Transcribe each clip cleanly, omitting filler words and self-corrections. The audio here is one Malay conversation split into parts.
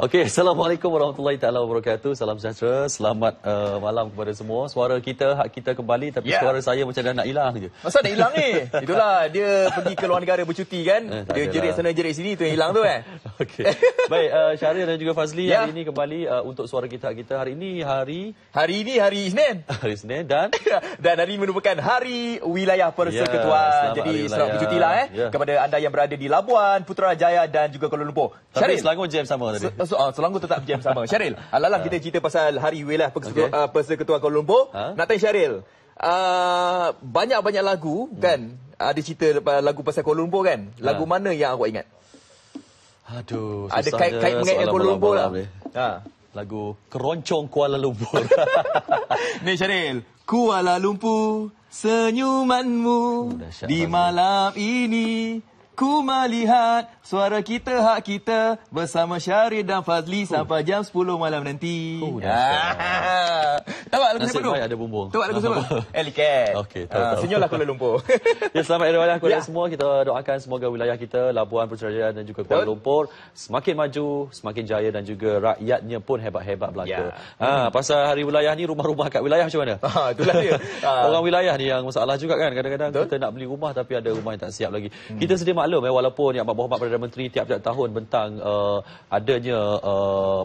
Okey, Assalamualaikum warahmatullahi taala wabarakatuh. Salam sejahtera. Selamat malam kepada semua. Suara kita, hak kita kembali, tapi suara saya macam dah nak hilang je. Masa nak hilang ni? Itulah, dia pergi ke luar negara bercuti kan. Dia jerit sana jerit sini, tu yang hilang tu kan. Okey. Baik, Syahril dan juga Fazli hari ini kembali untuk suara kita, hak kita. Hari ini hari Isnin. Hari Isnin dan hari ini merupakan hari wilayah persekutuan. Jadi selamat bercutilah kepada anda yang berada di Labuan, Putrajaya dan juga Kuala Lumpur. Tapi Selangor jam sama tadi. Selangor tetap jam sama. Syaril, alalah kita cerita pasal hari wilayah persekutuan Kuala Lumpur. Nak tanya Syaril, banyak-banyak lagu kan, ada cerita lagu pasal Kuala Lumpur kan. Lagu mana yang awak ingat? Aduh, ada kait mengaitkan Kuala Lumpur lah. Lagu Keroncong Kuala Lumpur. Ni Syaril, Kuala Lumpur, senyumanmu di malam ini. Ku melihat suara kita, hak kita bersama Syaril dan Fazli sampai jam 10 malam nanti. Tahu lagu siapa tu? Ada bumbung. Tahu lagu siapa? Eliket. Okey, tahu. Senyumlah Kuala Lumpur. Selamat hari raya kepada semua. Kita doakan semoga wilayah kita, Labuan, Putrajaya dan juga Kuala Lumpur semakin maju, semakin jaya dan juga rakyatnya pun hebat-hebat belaka. Pasal hari wilayah ni, rumah-rumah kat wilayah macam mana? Itulah dia. Orang wilayah ni yang masalah juga kan. Kadang-kadang kita nak beli rumah tapi ada rumah yang tak siap lagi. Kita sedia maklum walaupun Yang Berhormat Perdana Menteri tiap-tiap tahun bentang adanya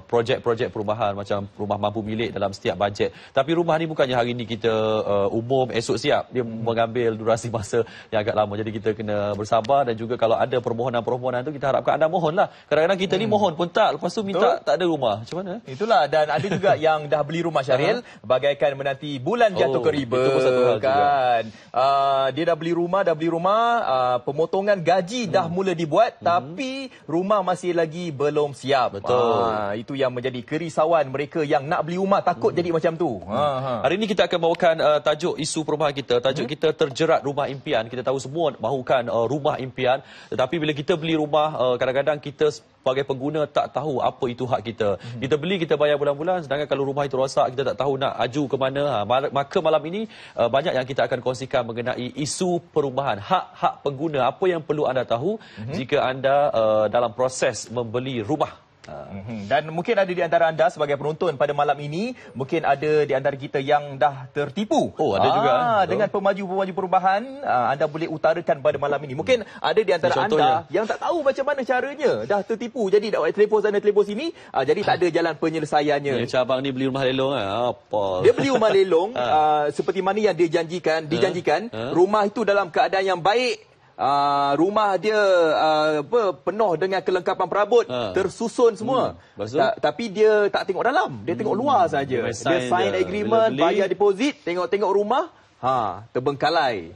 projek-projek perumahan macam rumah mampu milik dalam setiap bajet. Tapi rumah ni bukannya hari ni kita umum esok siap. Dia mengambil durasi masa yang agak lama. Jadi kita kena bersabar dan juga kalau ada permohonan-permohonan tu kita harapkan anda mohonlah. Kadang-kadang kita ni mohon pun tak, lepas tu minta tak ada rumah. Macam mana? Itulah, dan ada juga yang dah beli rumah Syaril bagaikan menanti bulan jatuh ke riba. Itu pun satu hal kan. Dia dah beli rumah, pemotongan gaji dah mula dibuat tapi rumah masih lagi belum siap. Betul. Itu yang menjadi kerisauan mereka yang nak beli rumah, takut jadi macam tu. Hari ini kita akan bawakan tajuk isu perumahan kita. Tajuk kita terjerat rumah impian. Kita tahu semua mahukan rumah impian, tetapi bila kita beli rumah kadang-kadang kita sebagai pengguna tak tahu apa itu hak kita. Kita beli, kita bayar bulan-bulan, sedangkan kalau rumah itu rosak kita tak tahu nak aju ke mana. Maka malam ini banyak yang kita akan kongsikan mengenai isu perumahan, hak-hak pengguna, apa yang perlu anda tahu jika anda dalam proses membeli rumah. Dan mungkin ada di antara anda sebagai penonton pada malam ini, mungkin ada di antara kita yang dah tertipu. Ada juga. Dengan pemaju-pemaju perubahan, anda boleh utarakan pada malam ini. Mungkin ada di antara anda yang tak tahu macam mana caranya, dah tertipu. Jadi dak telefon sana telefon sini, jadi tak ada jalan penyelesaiannya. Cabang ni beli rumah lelong apa? Dia beli rumah lelong seperti mana yang dia dijanjikan. Rumah itu dalam keadaan yang baik. Rumah dia penuh dengan kelengkapan perabot, tersusun semua. Tapi dia tak tengok dalam, dia tengok luar saja. Dia sign agreement, bayar deposit, tengok-tengok rumah, terbengkalai.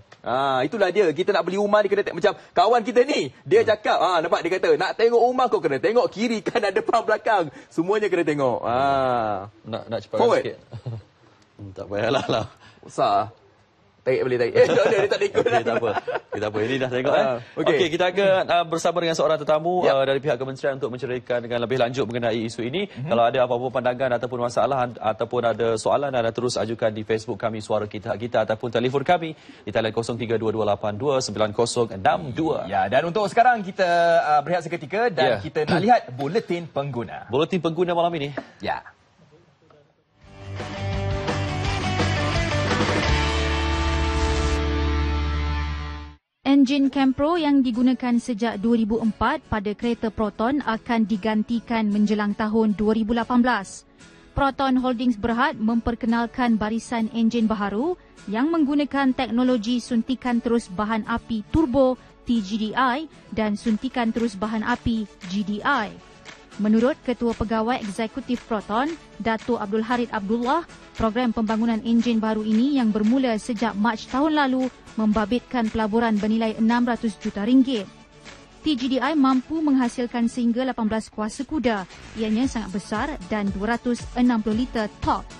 Itulah dia. Kita nak beli rumah ni kena macam kawan kita ni, dia cakap, nampak dia kata, nak tengok rumah kau kena tengok kiri, kanan, depan, belakang, semuanya kena tengok. Nak cepat sikit. Tak payahlah lah. Usah. Boleh tarik. Dia tak ikut. Tak apa. Ini dah tengok. Okey, kita akan bersama dengan seorang tetamu dari pihak kementerian untuk menceritakan dengan lebih lanjut mengenai isu ini. Kalau ada apa-apa pandangan ataupun masalah ataupun ada soalan, anda terus ajukan di Facebook kami Suara Kita Hak Kita ataupun telefon kami di talian 0322829062. Ya, dan untuk sekarang kita berehat seketika dan kita nak lihat buletin pengguna. Buletin pengguna malam ini. Ya. Enjin Campro yang digunakan sejak 2004 pada kereta Proton akan digantikan menjelang tahun 2018. Proton Holdings Berhad memperkenalkan barisan enjin baharu yang menggunakan teknologi suntikan terus bahan api turbo TGDI dan suntikan terus bahan api GDI. Menurut Ketua Pegawai Eksekutif Proton, Dato' Abdul Harith Abdullah, program pembangunan enjin baru ini yang bermula sejak Mac tahun lalu membabitkan pelaburan bernilai RM600 juta. TGDI mampu menghasilkan sehingga 18 kuasa kuda, ianya sangat besar dan 260 liter torque.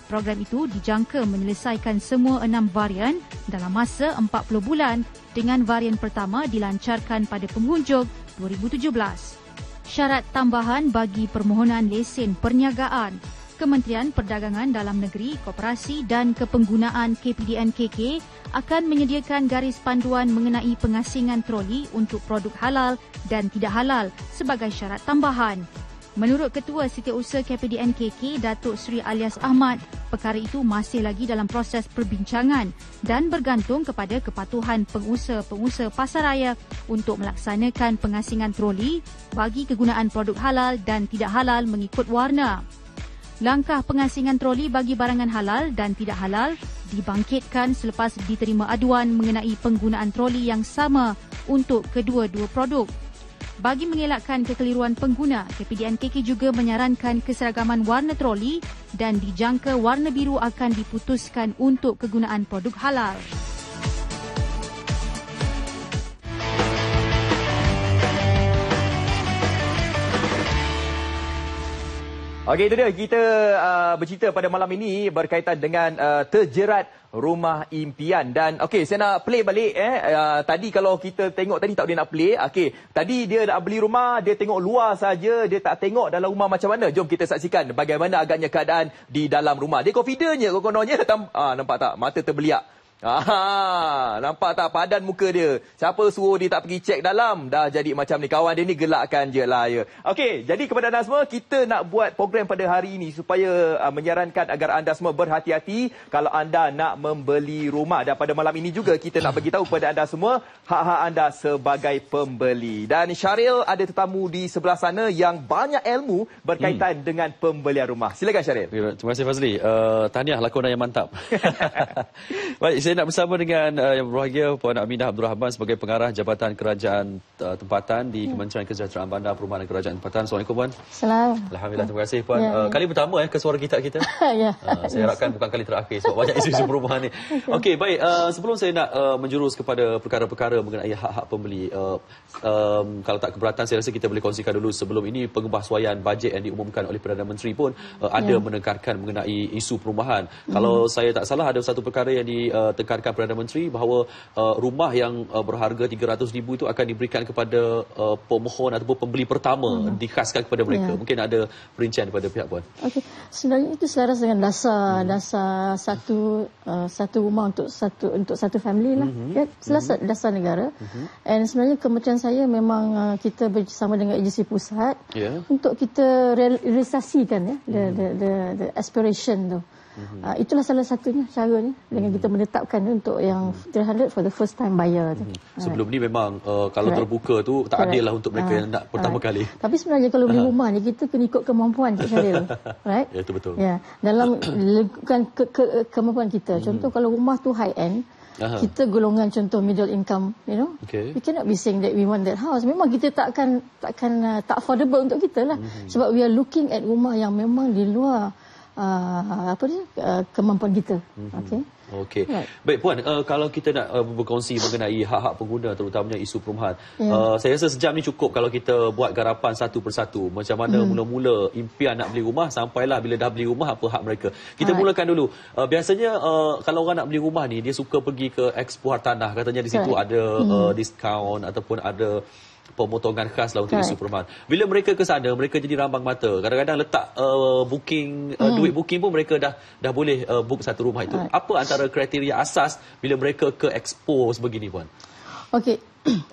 Program itu dijangka menyelesaikan semua 6 varian dalam masa 40 bulan dengan varian pertama dilancarkan pada penghujung 2017. Syarat tambahan bagi permohonan lesen perniagaan. Kementerian Perdagangan Dalam Negeri, Koperasi dan Kepenggunaan KPDN-KK akan menyediakan garis panduan mengenai pengasingan troli untuk produk halal dan tidak halal sebagai syarat tambahan. Menurut Ketua Setiausaha KPDN KK, Datuk Seri Alias Ahmad, perkara itu masih lagi dalam proses perbincangan dan bergantung kepada kepatuhan pengusaha-pengusaha pasaraya untuk melaksanakan pengasingan troli bagi kegunaan produk halal dan tidak halal mengikut warna. Langkah pengasingan troli bagi barangan halal dan tidak halal dibangkitkan selepas diterima aduan mengenai penggunaan troli yang sama untuk kedua-dua produk. Bagi mengelakkan kekeliruan pengguna, KPDN KK juga menyarankan keseragaman warna troli dan dijangka warna biru akan diputuskan untuk kegunaan produk halal. Okey, itu dia kita bercerita pada malam ini berkaitan dengan terjerat rumah impian. Dan okey, saya nak play balik tadi kalau kita tengok tadi tak boleh nak play. Okey, tadi dia nak beli rumah, dia tengok luar saja, dia tak tengok dalam rumah macam mana. Jom kita saksikan bagaimana agaknya keadaan di dalam rumah. Dia confidentnya kononnya nampak tak mata terbeliak. Nampak tak padan muka dia. Siapa suruh dia tak pergi cek dalam? Dah jadi macam ni. Kawan dia ni gelakkan je lah ya. Okey, jadi kepada anda semua, kita nak buat program pada hari ini supaya menyarankan agar anda semua berhati-hati kalau anda nak membeli rumah. Dan pada malam ini juga kita nak beritahu kepada anda semua hak-hak anda sebagai pembeli. Dan Syaril ada tetamu di sebelah sana yang banyak ilmu berkaitan dengan pembelian rumah. Silakan Syaril. Terima kasih Fazli. Tahniah lakonan yang mantap. Baik, saya nak bersama dengan yang berbahagia Puan Aminah Abdul Rahman sebagai pengarah Jabatan Kerajaan Tempatan di Kementerian Kesejahteraan Bandar Perumahan dan Kerajaan Tempatan. Assalamualaikum Puan. Assalamualaikum. Alhamdulillah, terima kasih Puan. Kali pertama ke suara kita. Ya. Saya harapkan bukan kali terakhir sebab banyak isu-isu perumahan ni. Okey, baik. Sebelum saya nak menjurus kepada perkara-perkara mengenai hak-hak pembeli, kalau tak keberatan saya rasa kita boleh kongsikan dulu sebelum ini pengembasuaian bajet yang diumumkan oleh Perdana Menteri pun ada menekankan mengenai isu perumahan. Kalau saya tak salah ada satu perkara yang ditekankan Perdana Menteri bahawa rumah yang berharga RM300,000 itu akan diberikan kepada pemohon ataupun pembeli pertama, dikhaskan kepada mereka. Mungkin ada perincian daripada pihak Puan. Okey, sebenarnya itu selaras dengan dasar satu rumah untuk satu family lah. Ya, dasar negara. And sebenarnya kementerian saya memang kita bersama dengan agensi pusat untuk kita realisasikan the aspiration tu. Itulah salah satunya caranya dengan kita menetapkan untuk yang 300 for the first time buyer tu. Sebelum ni memang kalau terbuka tu tak adil lah untuk mereka yang nak pertama kali. Tapi sebenarnya kalau beli rumah ni kita kena ikut kemampuan Cik Syaril. Right? Ya, itu betul. Ya, dalam lingkungan kemampuan kita. Contoh kalau rumah tu high end, kita golongan contoh middle income, we cannot be saying that we want that house. Memang kita tak affordable untuk kita lah. Sebab we are looking at rumah yang memang di luar kemampuan kita. Okey. Right. Baik Puan, kalau kita nak berkongsi mengenai hak-hak pengguna terutamanya isu perumahan, saya rasa sejam ni cukup kalau kita buat garapan satu persatu macam mana mula-mula impian nak beli rumah sampailah bila dah beli rumah apa hak mereka. Kita mulakan dulu. Biasanya kalau orang nak beli rumah ni dia suka pergi ke Expo Hartanah, katanya di situ ada diskaun ataupun ada pemotongan khas lah untuk isu perumahan. Bila mereka ke sana, mereka jadi rambang mata. Kadang-kadang letak booking, duit booking pun mereka dah boleh book satu rumah itu. Apa antara kriteria asas bila mereka ke expo sebegini Puan? Okey,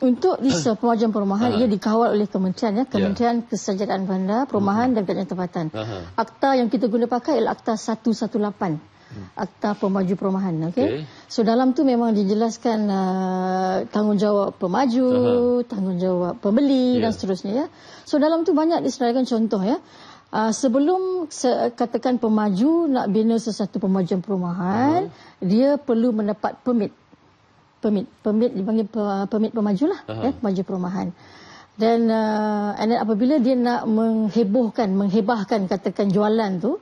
untuk pemajuan perumahan ia dikawal oleh kementerian Kementerian Kesejahteraan Bandar, Perumahan dan Kerajaan Tempatan. Akta yang kita guna pakai ialah Akta 118. Akta Pemaju Perumahan. So dalam tu memang dijelaskan tanggungjawab pemaju, tanggungjawab pembeli dan seterusnya. So dalam tu banyak disediakan contoh sebelum katakan pemaju nak bina sesuatu pemajuan perumahan, dia perlu mendapat permit dipanggil permit pemaju lah, pemaju perumahan. Dan apabila dia nak menghebahkan katakan jualan tu,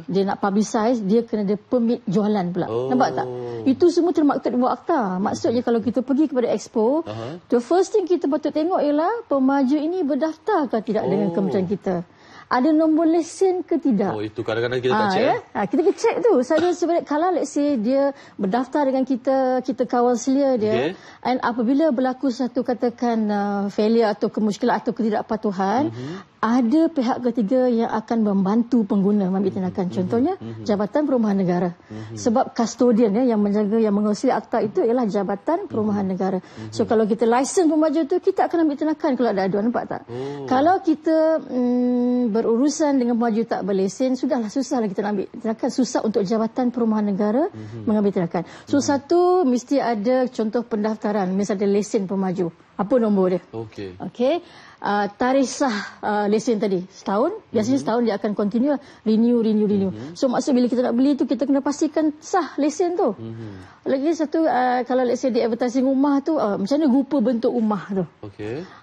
dia nak publicize, dia kena ada permit jualan pula. Nampak tak? Itu semua termaktub di bawah akta. Maksudnya kalau kita pergi kepada expo, the first thing kita patut tengok ialah pemaju ini berdaftar ke tidak dengan kementerian kita. Ada nombor lesen ke tidak? Itu kadang-kadang kita tak cek. Kita kena cek tu. Sebenarnya kalau let's say dia berdaftar dengan kita kawal selia dia, and apabila berlaku satu katakan failure atau kemuskilan atau ketidakpatuhan, ada pihak ketiga yang akan membantu pengguna mengambil tindakan. Contohnya Jabatan Perumahan Negara. Sebab custodian yang menjaga, yang mengurusi akta itu ialah Jabatan Perumahan Negara. So kalau kita lesen pemaju tu, kita akan ambil tindakan kalau ada aduan, nampak tak? Kalau kita berurusan dengan pemaju tak berlesen, susahlah kita nak ambil tindakan. Susah untuk Jabatan Perumahan Negara mengambil tindakan. So satu, mesti ada contoh pendaftaran, misalnya ada lesen pemaju. Apa nombor dia? Okey. Tarikh sah lesen tadi setahun, biasanya setahun dia akan continue renew. So maksud bila kita nak beli tu, kita kena pastikan sah lesen tu. Lagi satu, kalau let's say di advertising rumah tu, macam mana rupa bentuk rumah tu,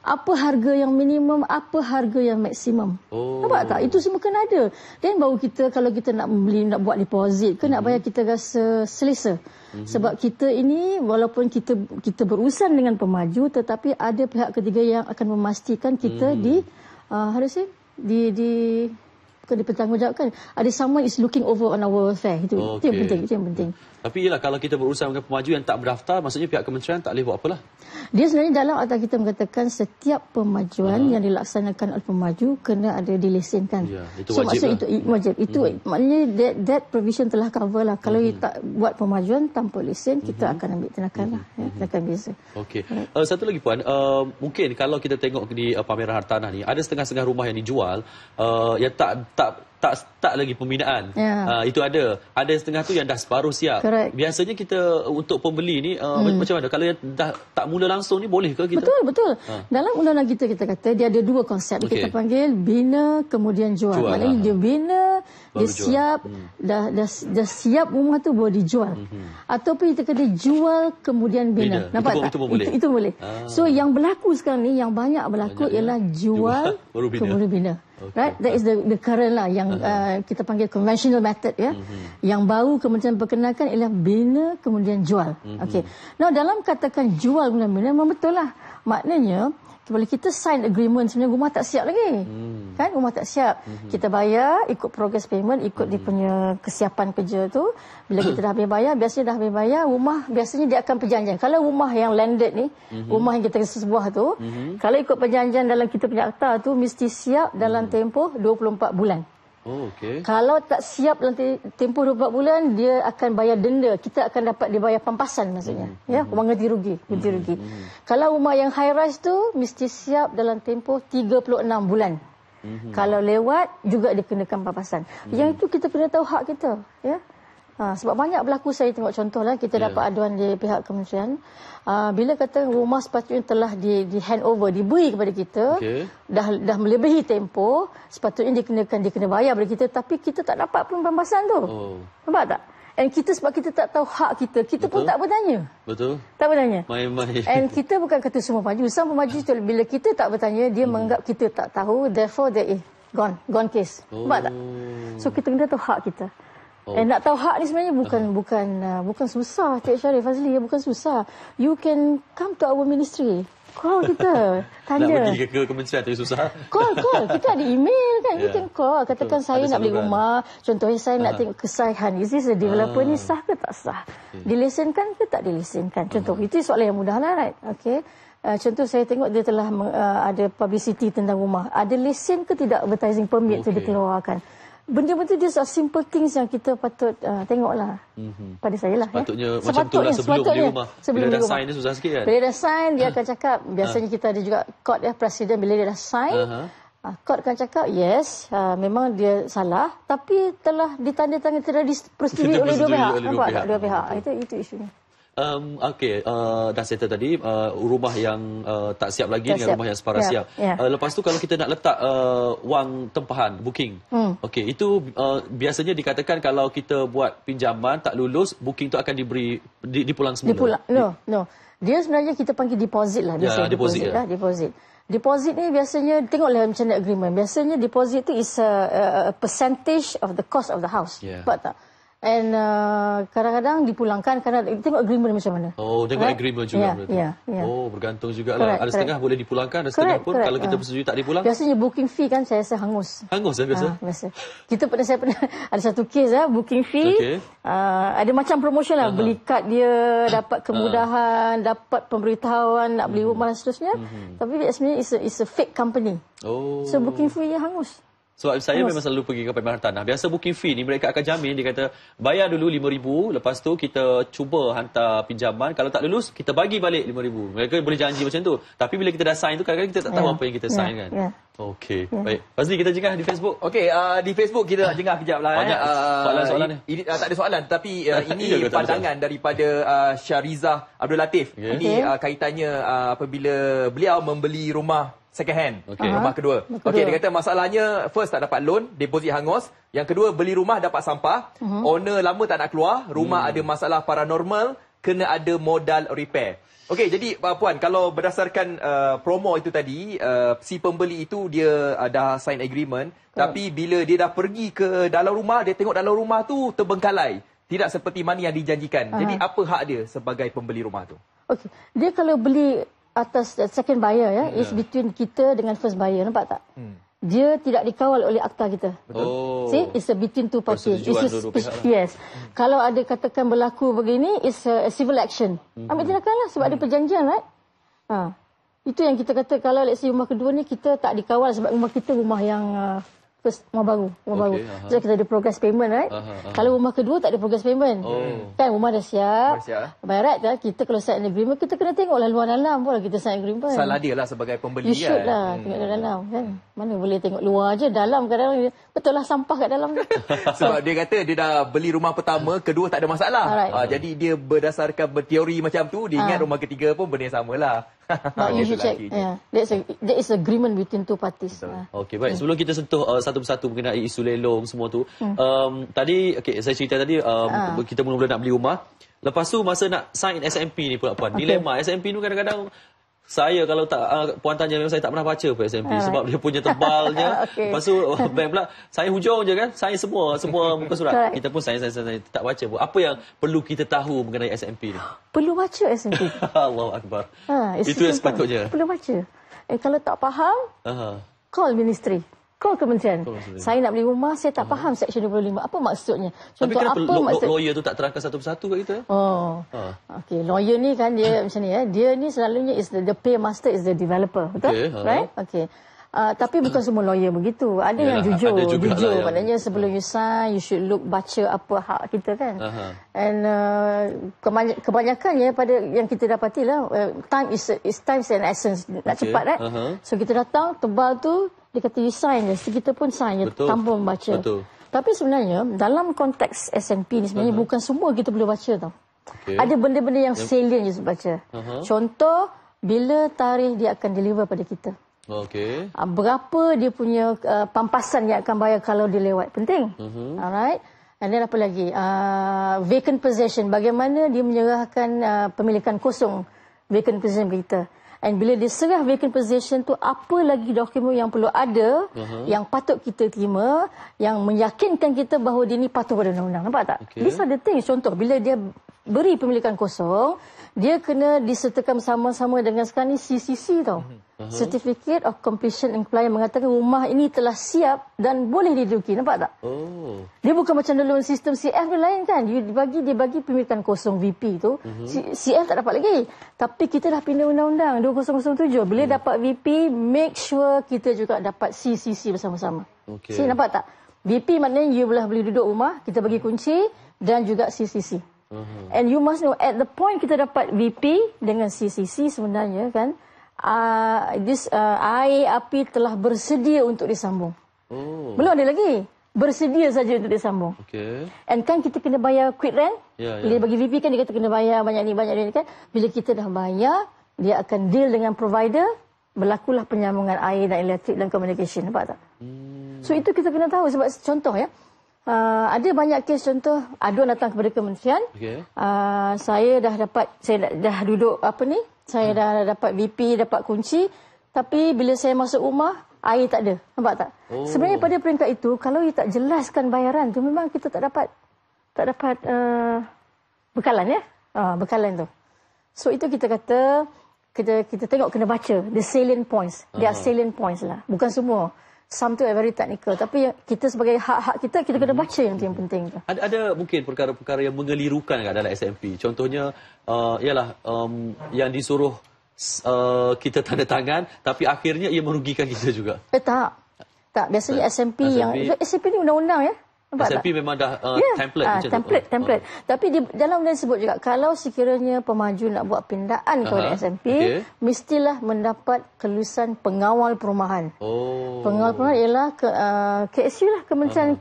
apa harga yang minimum, apa harga yang maksimum, nampak tak? Itu semua kena ada. Dan baru kita, kalau kita nak beli, nak buat deposit ke nak bayar, kita rasa selesa. Sebab kita ini, walaupun kita berurusan dengan pemaju, tetapi ada pihak ketiga yang akan memastikan kita bukan dipertanggungjawabkan. Ada someone is looking over on our welfare. Itu yang penting. Tapi ialah kalau kita berurusan dengan pemaju yang tak berdaftar, maksudnya pihak kementerian tak boleh buat apalah. Dia sebenarnya dalam akta kita mengatakan setiap pemajuan yang dilaksanakan oleh pemaju kena ada dilesenkan. Itu so wajib maksud itu wajib. Itu maknanya that provision telah cover lah. Kalau kita tak buat pemajuan tanpa lesen, kita akan ambil tindakan lah. Tindakan biasa. Satu lagi Puan, mungkin kalau kita tengok di pameran hartanah ni, ada setengah-setengah rumah yang dijual yang tak lagi pembinaan. Itu ada setengah tu yang dah separuh siap. Correct. Biasanya kita untuk pembeli ni macam mana? Kalau yang dah tak mula langsung ni, boleh ke kita? Betul. Dalam undang-undang kita kata dia ada dua konsep. Kita panggil bina kemudian jual. Maknanya dia bina, dia siap, dah siap rumah tu baru dijual. Ataupun kita kata jual kemudian bina. Nampak tak? Itu boleh. So yang berlaku sekarang ni, yang banyak berlaku ialah jual kemudian bina. Right, that is the current lah yang kita panggil conventional method ya. Yang baru kementerian perkenalkan ialah bina kemudian jual. Now dalam katakan jual kemudian bina, memang betul lah. Maknanya bila kita sign agreement, sebenarnya rumah tak siap lagi. Kan rumah tak siap. Kita bayar ikut progress payment, ikut dia punya kesiapan kerja tu. Bila kita dah habis bayar, biasanya dah habis bayar, rumah biasanya dia akan perjanjian. Kalau rumah yang landed ni, rumah yang kita sebuah tu, kalau ikut perjanjian dalam kita punya akta tu, mesti siap dalam tempoh 24 bulan. Kalau tak siap dalam tempoh 24 bulan, dia akan bayar denda. Kita akan dapat dibayar pampasan maksudnya. Wang ganti rugi. Kalau rumah yang high rise tu, mesti siap dalam tempoh 36 bulan. Kalau lewat, juga dikenakan pampasan. Yang itu kita kena tahu hak kita. Sebab banyak berlaku, saya tengok contohlah, kita dapat aduan di pihak kementerian. Bila kata rumah sepatutnya telah di hand over, diberi kepada kita, dah melebihi tempoh, sepatutnya dia kena bayar kepada kita, tapi kita tak dapat pun pampasan tu. Nampak tak? And kita, sebab kita tak tahu hak kita pun tak bertanya. Tak bertanya. And kita bukan kata semua pemaju. Some pemaju tu, bila kita tak bertanya, dia menganggap kita tak tahu, therefore there is gone case. Nampak tak? So kita kena tahu hak kita. Nak tahu hak ni sebenarnya bukan susah, Cik Sharif Fazli, bukan susah. You can come to our ministry. Call kita, tanya. Nak pergi ke kementerian tu susah. Call. Kita ada email kan. You can call. Katakan saya nak beli rumah. Contohnya saya nak tengok kesahihan. Is this a developer ni sah ke tak sah? Dilesenkan ke tak dilesenkan? Contoh, itu soalan yang mudah lah, right? Contoh saya tengok dia telah ada publicity tentang rumah. Ada lesen ke tidak advertising permit tu dikeluarkan? Benda-benda dia simple things yang kita patut tengoklah. Pada saya lah. Sepatutnya macam tu lah sebelum beli rumah. Bila dah sign dia susah sikit kan? Bila dah sign, dia akan cakap, biasanya kita ada juga court presiden, bila dia dah sign, court akan cakap, yes, memang dia salah, tapi telah ditandatangani, telah dipersetujui oleh dua pihak. Nampak tak? Dua pihak. Itu isunya. Dah settle tadi rumah yang tak siap lagi dengan rumah yang separa siap. Lepas tu kalau kita nak letak wang tempahan booking, itu biasanya dikatakan kalau kita buat pinjaman tak lulus, booking tu akan dipulang semula. No. Dia sebenarnya kita panggil deposit lah. Deposit ni biasanya, tengoklah macam mana agreement. Biasanya deposit tu is a percentage of the cost of the house. Nampak tak? And kadang-kadang dipulangkan kerana tengok agreement macam mana. Oh, tengok agreement juga. Oh, bergantung jugalah. Ada setengah boleh dipulangkan, ada setengah pun kalau kita bersetuju tak dipulangkan. Biasanya booking fee kan saya rasa hangus. Hangus biasa? Biasa. Saya pernah ada satu kes booking fee. Ada macam promotion lah. Beli kad dia, dapat kemudahan, dapat pemberitahuan, nak beli rumah dan seterusnya. Tapi sebenarnya it's a fake company. Oh. So booking fee dia hangus. Sebab saya memang selalu pergi ke Perkhidmatan Tanah. Biasa booking fee ni mereka akan jamin, dia kata bayar dulu RM5,000, lepas tu kita cuba hantar pinjaman, kalau tak lulus kita bagi balik RM5,000. Mereka boleh janji macam tu. Tapi bila kita dah sign tu kadang-kadang kita tak tahu apa yang kita sign kan. Okey. Baik. Fazli, kita jengah di Facebook. Okey, di Facebook kita nak jengah kejap lah. Banyak soalan-soalan ni. Tak ada soalan, tapi ini pandangan daripada Syarizah Abdul Latif. Ini kaitannya apabila beliau membeli rumah second hand, rumah kedua. Okey, dia kata masalahnya first tak dapat loan, deposit hangus. Yang kedua beli rumah dapat sampah, owner lama tak nak keluar, rumah ada masalah paranormal, kena ada modal repair. Okey, jadi puan, kalau berdasarkan promo itu tadi, si pembeli itu dia dah sign agreement, tapi bila dia dah pergi ke dalam rumah, dia tengok dalam rumah tu terbengkalai, tidak seperti mana yang dijanjikan. Jadi apa hak dia sebagai pembeli rumah tu? Okey, dia kalau beli atas second buyer is between kita dengan first buyer, nampak tak? Dia tidak dikawal oleh akta kita. Betul. See, it's a between two parties. Yes. Kalau ada katakan berlaku begini, it's a civil action. Ambil tindakan lah sebab ada perjanjian, right? Itu yang kita kata kalau let's say rumah kedua ni kita tak dikawal sebab rumah kita rumah yang rumah baru. So kita ada progress payment, right? Kalau rumah kedua tak ada progress payment. Kan rumah dah siap. By right kita kalau sign agreement kita kena tengoklah luar dalam pula kita sign agreement. Salah dia lah sebagai pembeli. You should lah tengok dalam kan. Mana boleh tengok luar je, dalam kadang betul lah sampah kat dalam. Sebab dia kata dia dah beli rumah pertama, kedua tak ada masalah. Jadi dia berdasarkan berteori macam tu, dia ingat rumah ketiga pun benda yang samalah. You should check. That is agreement between two parties. Okey, baik. Sebelum kita sentuh satu persatu mengenai isu lelong semua tu, tadi saya cerita tadi kita mula-mula nak beli rumah. Lepas tu masa nak sign SMP ni pula puan. Dilema SMP ni kadang-kadang saya kalau tak puan tanya memang saya tak pernah baca pun SMP sebab dia punya tebalnya. Lepas tu bank pula saya hujung je kan, saya semua muka surat. Kita pun saya tak baca pun. Apa yang perlu kita tahu mengenai SMP ni? Perlu baca SMP. Allahu akbar. Itu yang sepatutnya. Perlu baca. Kalau tak faham, call ministry. Call kementerian. Saya nak beli rumah, saya tak faham Section 25. Apa maksudnya? Contoh tapi kenapa lawyer tu tak terangkan satu-persatu kat kita? Okey, lawyer ni kan dia macam ni Dia ni selalunya is the paymaster is the developer, betul? Right? Okey. Tapi bukan semua lawyer begitu. Ada yang jujur. Maknanya sebelum you sign, you should baca apa hak kita kan. And kebanyakannya pada yang kita dapatilah, time is an essence. Nak cepat kan? So kita datang, tebal tu, dia kata you sign je. Kita pun sign je tanpa membaca. Tapi sebenarnya dalam konteks SNP ni sebenarnya bukan semua kita boleh baca tau. Ada benda-benda yang salient je baca. Contoh, bila tarikh dia akan deliver pada kita. Berapa dia punya pampasan yang akan bayar kalau dia lewat. Penting. Alright. And then apa lagi? Vacant possession. Bagaimana dia menyerahkan pemilikan kosong vacant possession kita. And bila dia serah vacant possession tu, apa lagi dokumen yang perlu ada yang patut kita terima, yang meyakinkan kita bahawa dia ni patuh pada undang-undang. Nampak tak? These are the things. Contoh, bila dia beri pemilikan kosong, dia kena disertakan sama-sama dengan sekarang ni CCC tau. Certificate of Completion and Compliance mengatakan rumah ini telah siap dan boleh diduduki. Nampak tak? Dia bukan macam dalam sistem CF dia lain kan. Dia bagi pemilikan kosong VP tu. CF tak dapat lagi. Tapi kita dah pindah undang-undang 2007. Bila dapat VP, make sure kita juga dapat CCC bersama-sama. See, nampak tak? VP maknanya you boleh duduk rumah, kita bagi kunci dan juga CCC. And you must know at the point kita dapat VP dengan CCC sebenarnya kan, air api telah bersedia untuk disambung. Belum ada lagi. Bersedia saja untuk disambung. And kan kita kena bayar quit rent. Bila bagi VP kan dia kata kena bayar banyak ni kan. Bila kita dah bayar, dia akan deal dengan provider, berlakulah penyambungan air dan elektrik dan communication. Nampak tak? So itu kita kena tahu sebab contoh ya. Ada banyak kes contoh aduan datang kepada kementerian. Saya dah duduk saya dah dapat VP, dapat kunci, tapi bila saya masuk rumah air tak ada. Nampak tak? Sebenarnya pada peringkat itu kalau you tak jelaskan bayaran tu memang kita tak dapat. bekalan ya. Bekalan tu. So itu kita kata kita tengok kena baca the salient points. There are salient points lah. Bukan semua. Some tu very technical, tapi kita sebagai hak-hak kita kena baca yang tu yang penting tu. Ada mungkin perkara-perkara yang mengelirukan dalam SMP. Contohnya ialah yang disuruh kita tanda tangan tapi akhirnya ia merugikan kita juga. Tak, biasanya SMP ni undang-undang ya. SMP memang dah template macam template. Tapi di dalam dia sebut juga kalau sekiranya pemaju nak buat pindaan kepada SMP, mestilah mendapat kelulusan pengawal perumahan. Pengawal perumahan ialah KSU lah, kementerian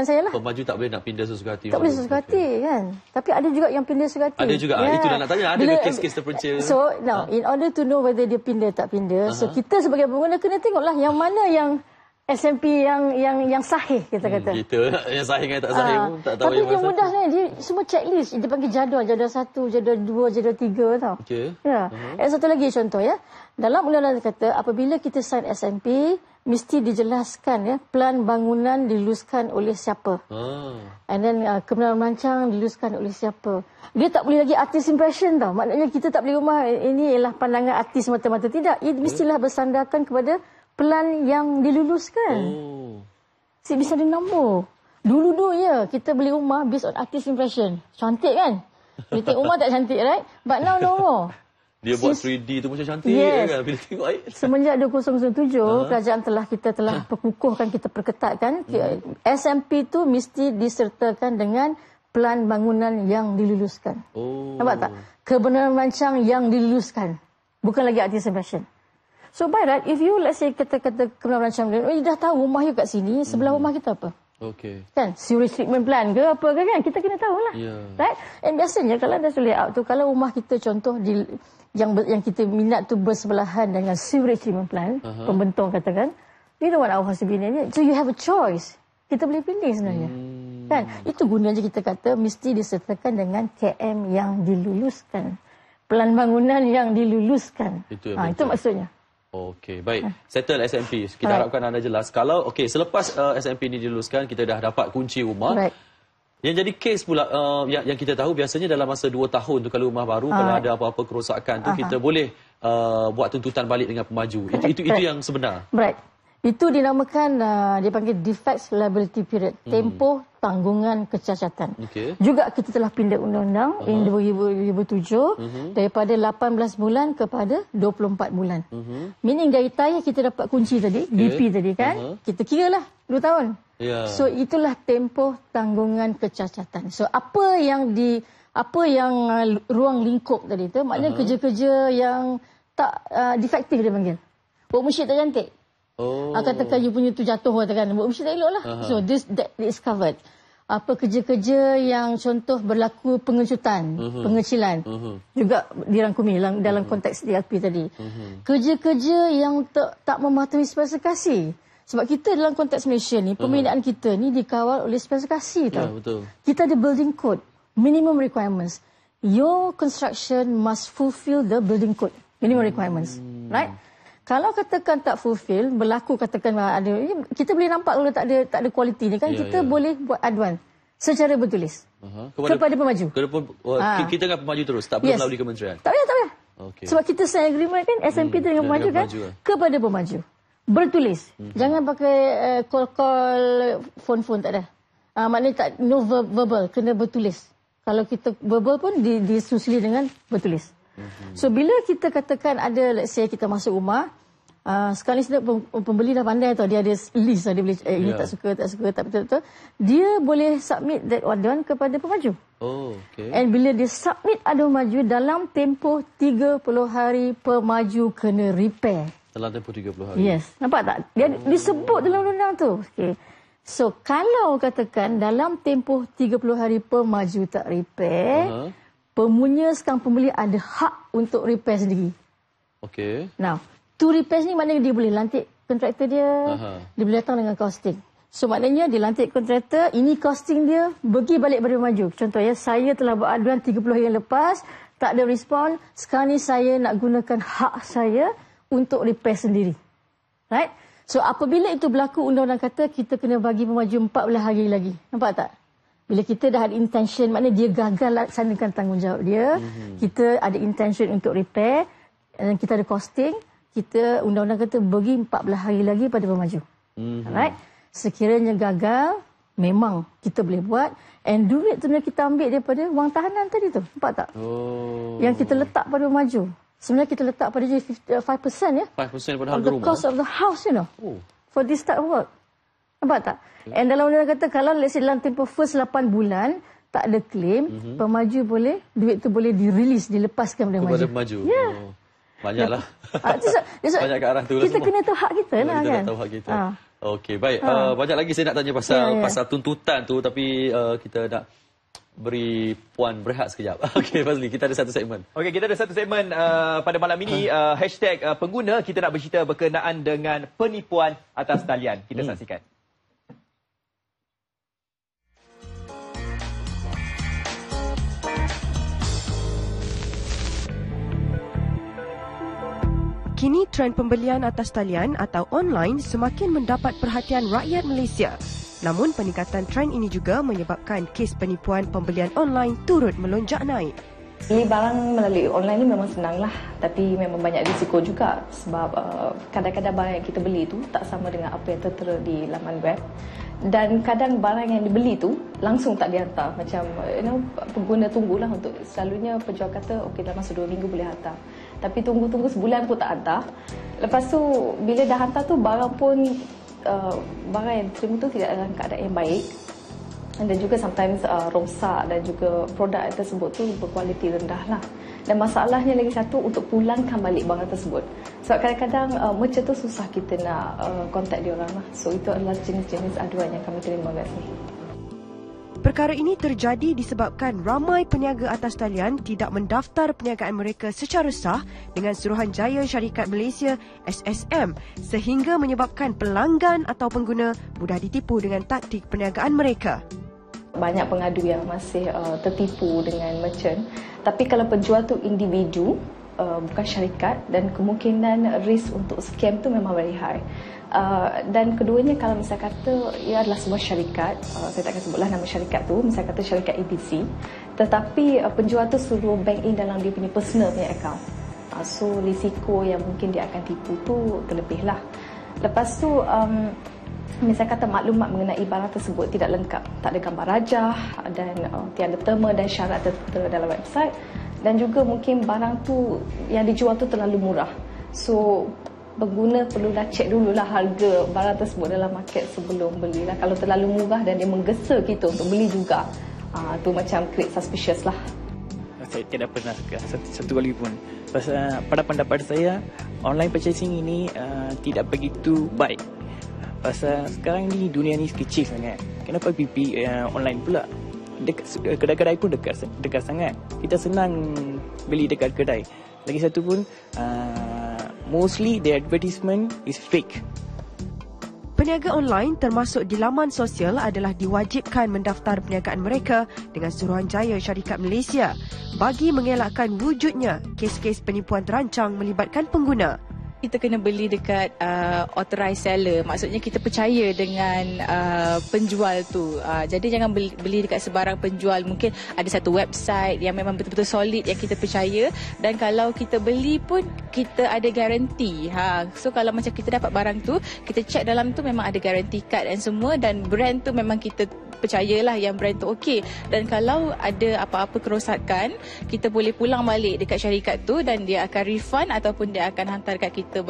saya lah. Pemaju tak boleh nak pindah sesuka hati. Tak boleh sesuka hati kan. Tapi ada juga yang pindah sesuka hati. Ada juga. Itu dah nak tanya, ada kes-kes terpencil. So now in order to know whether dia pindah tak pindah, so kita sebagai pengguna kena tengoklah yang mana yang SMP yang sahih kita kata. Kita yang sahih dengan tak sahih pun tak tahu. Tapi dia mudah ni, dia semua checklist. Dia panggil jadual 1, jadual 2, jadual 3 tau. Ya. Satu lagi contoh ya. Dalam undang-undang kata apabila kita sign SMP mesti dijelaskan ya plan bangunan diluluskan oleh siapa. And then kebenaran merancang diluluskan oleh siapa. Dia tak boleh lagi artist impression tau. Maknanya kita tak beli rumah ini ialah pandangan artis mata-mata, tidak. Ia mestilah bersandarkan kepada plan yang diluluskan. Bisa nombor. Dulu ya, kita beli rumah based on artist impression. Cantik kan? Bila tengok rumah tak cantik, right? But now no more. Dia buat 3D tu macam cantik kan? Bila tengok semenjak 2007, kerajaan kita telah perkukuhkan, kita perketatkan. SMP tu mesti disertakan dengan plan bangunan yang diluluskan. Nampak tak? Kebenaran merancang yang diluluskan. Bukan lagi artist impression. So by right, if you let's say kata-kata kebenaran merancang, dah tahu rumah you kat sini, sebelah rumah kita apa? Kan? Sewage treatment plan ke apa ke kan? Kita kena tahulah. Right? And biasanya kalau dah layout tu, kalau rumah kita contoh yang kita minat tu bersebelahan dengan sewage treatment plan, pembentong katakan, you don't want our house to be in it. So you have a choice. Kita boleh pilih sebenarnya. Kan? Itu gunanya kita kata mesti disertakan dengan KM yang diluluskan. Plan bangunan yang diluluskan. Itu maksudnya. Okey, baik. Settle SMP. Kita harapkan anda jelas. Kalau selepas SMP ini diluluskan, kita dah dapat kunci rumah. Yang jadi kes pula yang kita tahu biasanya dalam masa 2 tahun tu kalau rumah baru, kalau ada apa-apa kerosakan tu kita boleh buat tuntutan balik dengan pemaju. Itu yang sebenar. Itu dinamakan dia panggil defects liability period, tempoh tanggungan kecacatan. Juga kita telah pindah undang-undang in 2007 daripada 18 bulan kepada 24 bulan. Meaning dari tarikh kita dapat kunci tadi, DP tadi kan, kita kiralah 2 tahun. So itulah tempoh tanggungan kecacatan. So apa yang ruang lingkup tadi tu, maknanya kerja-kerja yang tak defektif dia panggil. Buat mesyik tak cantik. Katakan you punya tu jatuh, katakan buat mesti tak elok lah. So that is covered. Apa kerja-kerja yang contoh berlaku pengecutan, pengecilan juga dirangkumi dalam konteks DLP tadi. Kerja-kerja yang tak mematuhi spesifikasi. Sebab kita dalam konteks Malaysia ni, pembinaan kita ni dikawal oleh spesifikasi tau. Kita ada building code, minimum requirements. Your construction must fulfill the building code, minimum requirements. Right? Kalau katakan tak fulfill, berlaku katakan ada, kita boleh nampak kalau tak ada kualiti ni kan, kita boleh buat aduan secara bertulis kepada pemaju. Kita dengan pemaju terus, tak perlu melalui kementerian. Tak payah. Sebab kita sign agreement kan, SMP tu dengan pemaju kan, kepada pemaju. Bertulis. Jangan pakai call, phone tak ada. Maknanya no verbal, kena bertulis. Kalau kita verbal pun disusuli dengan bertulis. So bila kita katakan ada, let's say kita masuk rumah, sekali pembeli dah pandai tau, dia ada list, dia boleh ini tak suka, tak betul-betul, dia boleh submit that aduan kepada pemaju. And bila dia submit aduan pemaju, dalam tempoh 30 hari pemaju kena repair. Dalam tempoh 30 hari? Yes, nampak tak? Dia disebut dalam undang-undang tu. So kalau katakan dalam tempoh 30 hari pemaju tak repair, pemunya sekarang pembeli ada hak untuk repair sendiri. Now, to repair ni maknanya dia boleh lantik kontraktor dia, dia boleh datang dengan costing. So maknanya dia lantik kontraktor, ini costing dia, pergi balik pada pemaju. Contoh ya, saya telah buat aduan 30 hari yang lepas, tak ada respon, sekarang ni saya nak gunakan hak saya untuk repair sendiri. Right? So apabila itu berlaku, undang-undang kata kita kena bagi pemaju 14 hari lagi. Nampak tak? Bila kita dah ada intention, maknanya dia gagal laksanakan tanggungjawab dia, kita ada intention untuk repair, dan kita ada costing, kita undang-undang kata bagi 14 hari lagi pada pemaju. Alright? Sekiranya gagal, memang kita boleh buat. And duit tu kita ambil daripada wang tahanan tadi tu. Nampak tak? Yang kita letak pada pemaju. Sebenarnya kita letak pada je 5% ya. 5% daripada harga the rumah. cost of the house, you know. For this type of work. Nampak tak? And dalam undang-undang kata, kalau let's say dalam tempoh first 8 bulan, tak ada claim, pemaju boleh, duit tu boleh di-release, dilepaskan kepada pemaju. Ya. Banyaklah. Banyak ke arah tu lah kita semua. kena tahu hak kita lah kita kan. Kita tahu hak kita. Okey, baik. Banyak lagi saya nak tanya pasal tuntutan tu, tapi kita nak beri Puan berehat sekejap. Okey, Fazli, kita ada satu segmen. Okey, kita ada satu segmen pada malam ini. Hashtag pengguna, kita nak bercerita berkenaan dengan penipuan atas talian. Kita saksikan. Kini trend pembelian atas talian atau online semakin mendapat perhatian rakyat Malaysia. Namun peningkatan trend ini juga menyebabkan kes penipuan pembelian online turut melonjak naik. Beli barang melalui online ni memang senang lah, tapi memang banyak risiko juga sebab kadang-kadang barang yang kita beli tu tak sama dengan apa yang tertera di laman web. Dan kadang barang yang dibeli tu langsung tak dihantar. Macam pengguna tunggulah untuk, selalunya penjual kata okey dalam masa 2 minggu boleh hantar. Tapi tunggu-tunggu sebulan pun tak hantar. Lepas tu bila dah hantar tu barang pun barang yang diterima tu tidak dalam keadaan yang baik. Dan juga sometimes rosak dan juga produk tersebut tu berkualiti rendah lah. Dan masalahnya lagi satu untuk pulangkan balik barang tersebut. Sebab kadang-kadang merchant tu susah kita nak contact dia orang lah. So itu adalah jenis-jenis aduan yang kami terima kat sini. Perkara ini terjadi disebabkan ramai peniaga atas talian tidak mendaftar perniagaan mereka secara sah dengan Suruhanjaya Syarikat Malaysia SSM sehingga menyebabkan pelanggan atau pengguna mudah ditipu dengan taktik perniagaan mereka. Banyak pengadu yang masih tertipu dengan merchant. Tapi kalau penjual tu individu, bukan syarikat, dan kemungkinan risk untuk scam tu memang very high. Dan keduanya kalau misalnya kata ia adalah sebuah syarikat, saya takkan sebutlah nama syarikat tu, misalnya kata syarikat ABC, tetapi penjual tu suruh bank in dalam dia punya personal punya account. So risiko yang mungkin dia akan tipu tu terlebih lah. Lepas tu misalnya kata maklumat mengenai barang tersebut tidak lengkap, tak ada gambar rajah dan tiada terma dan syarat tertera dalam website, dan juga mungkin barang tu yang dijual tu terlalu murah. So pengguna perlulah cek dululah harga barang tersebut dalam market sebelum belilah. Kalau terlalu murah dan dia menggesa kita untuk beli juga, tu macam create suspicious lah. Saya tidak pernah satu kali pun. Pada pendapat saya, online purchasing ini tidak begitu baik. Pasal sekarang ni dunia ni kecil sangat. Kenapa pergi online pula? Kedai-kedai pun dekat sangat. Kita senang beli dekat kedai. Lagi satu pun, mostly the advertisement is fake. Peniaga online termasuk di laman sosial adalah diwajibkan mendaftar perniagaan mereka dengan Suruhanjaya Syarikat Malaysia bagi mengelakkan wujudnya kes-kes penipuan terancang melibatkan pengguna. Kita kena beli dekat authorized seller. Maksudnya kita percaya dengan penjual tu. Jadi jangan beli dekat sebarang penjual. Mungkin ada satu website yang memang betul-betul solid yang kita percaya. Dan kalau kita beli pun kita ada garanti. So kalau macam kita dapat barang tu, kita check dalam tu memang ada garanti card dan semua. Dan brand tu memang kita percayalah yang brand tu okey. Dan kalau ada apa-apa kerosakan, kita boleh pulang balik dekat syarikat tu dan dia akan refund ataupun dia akan hantar kat kita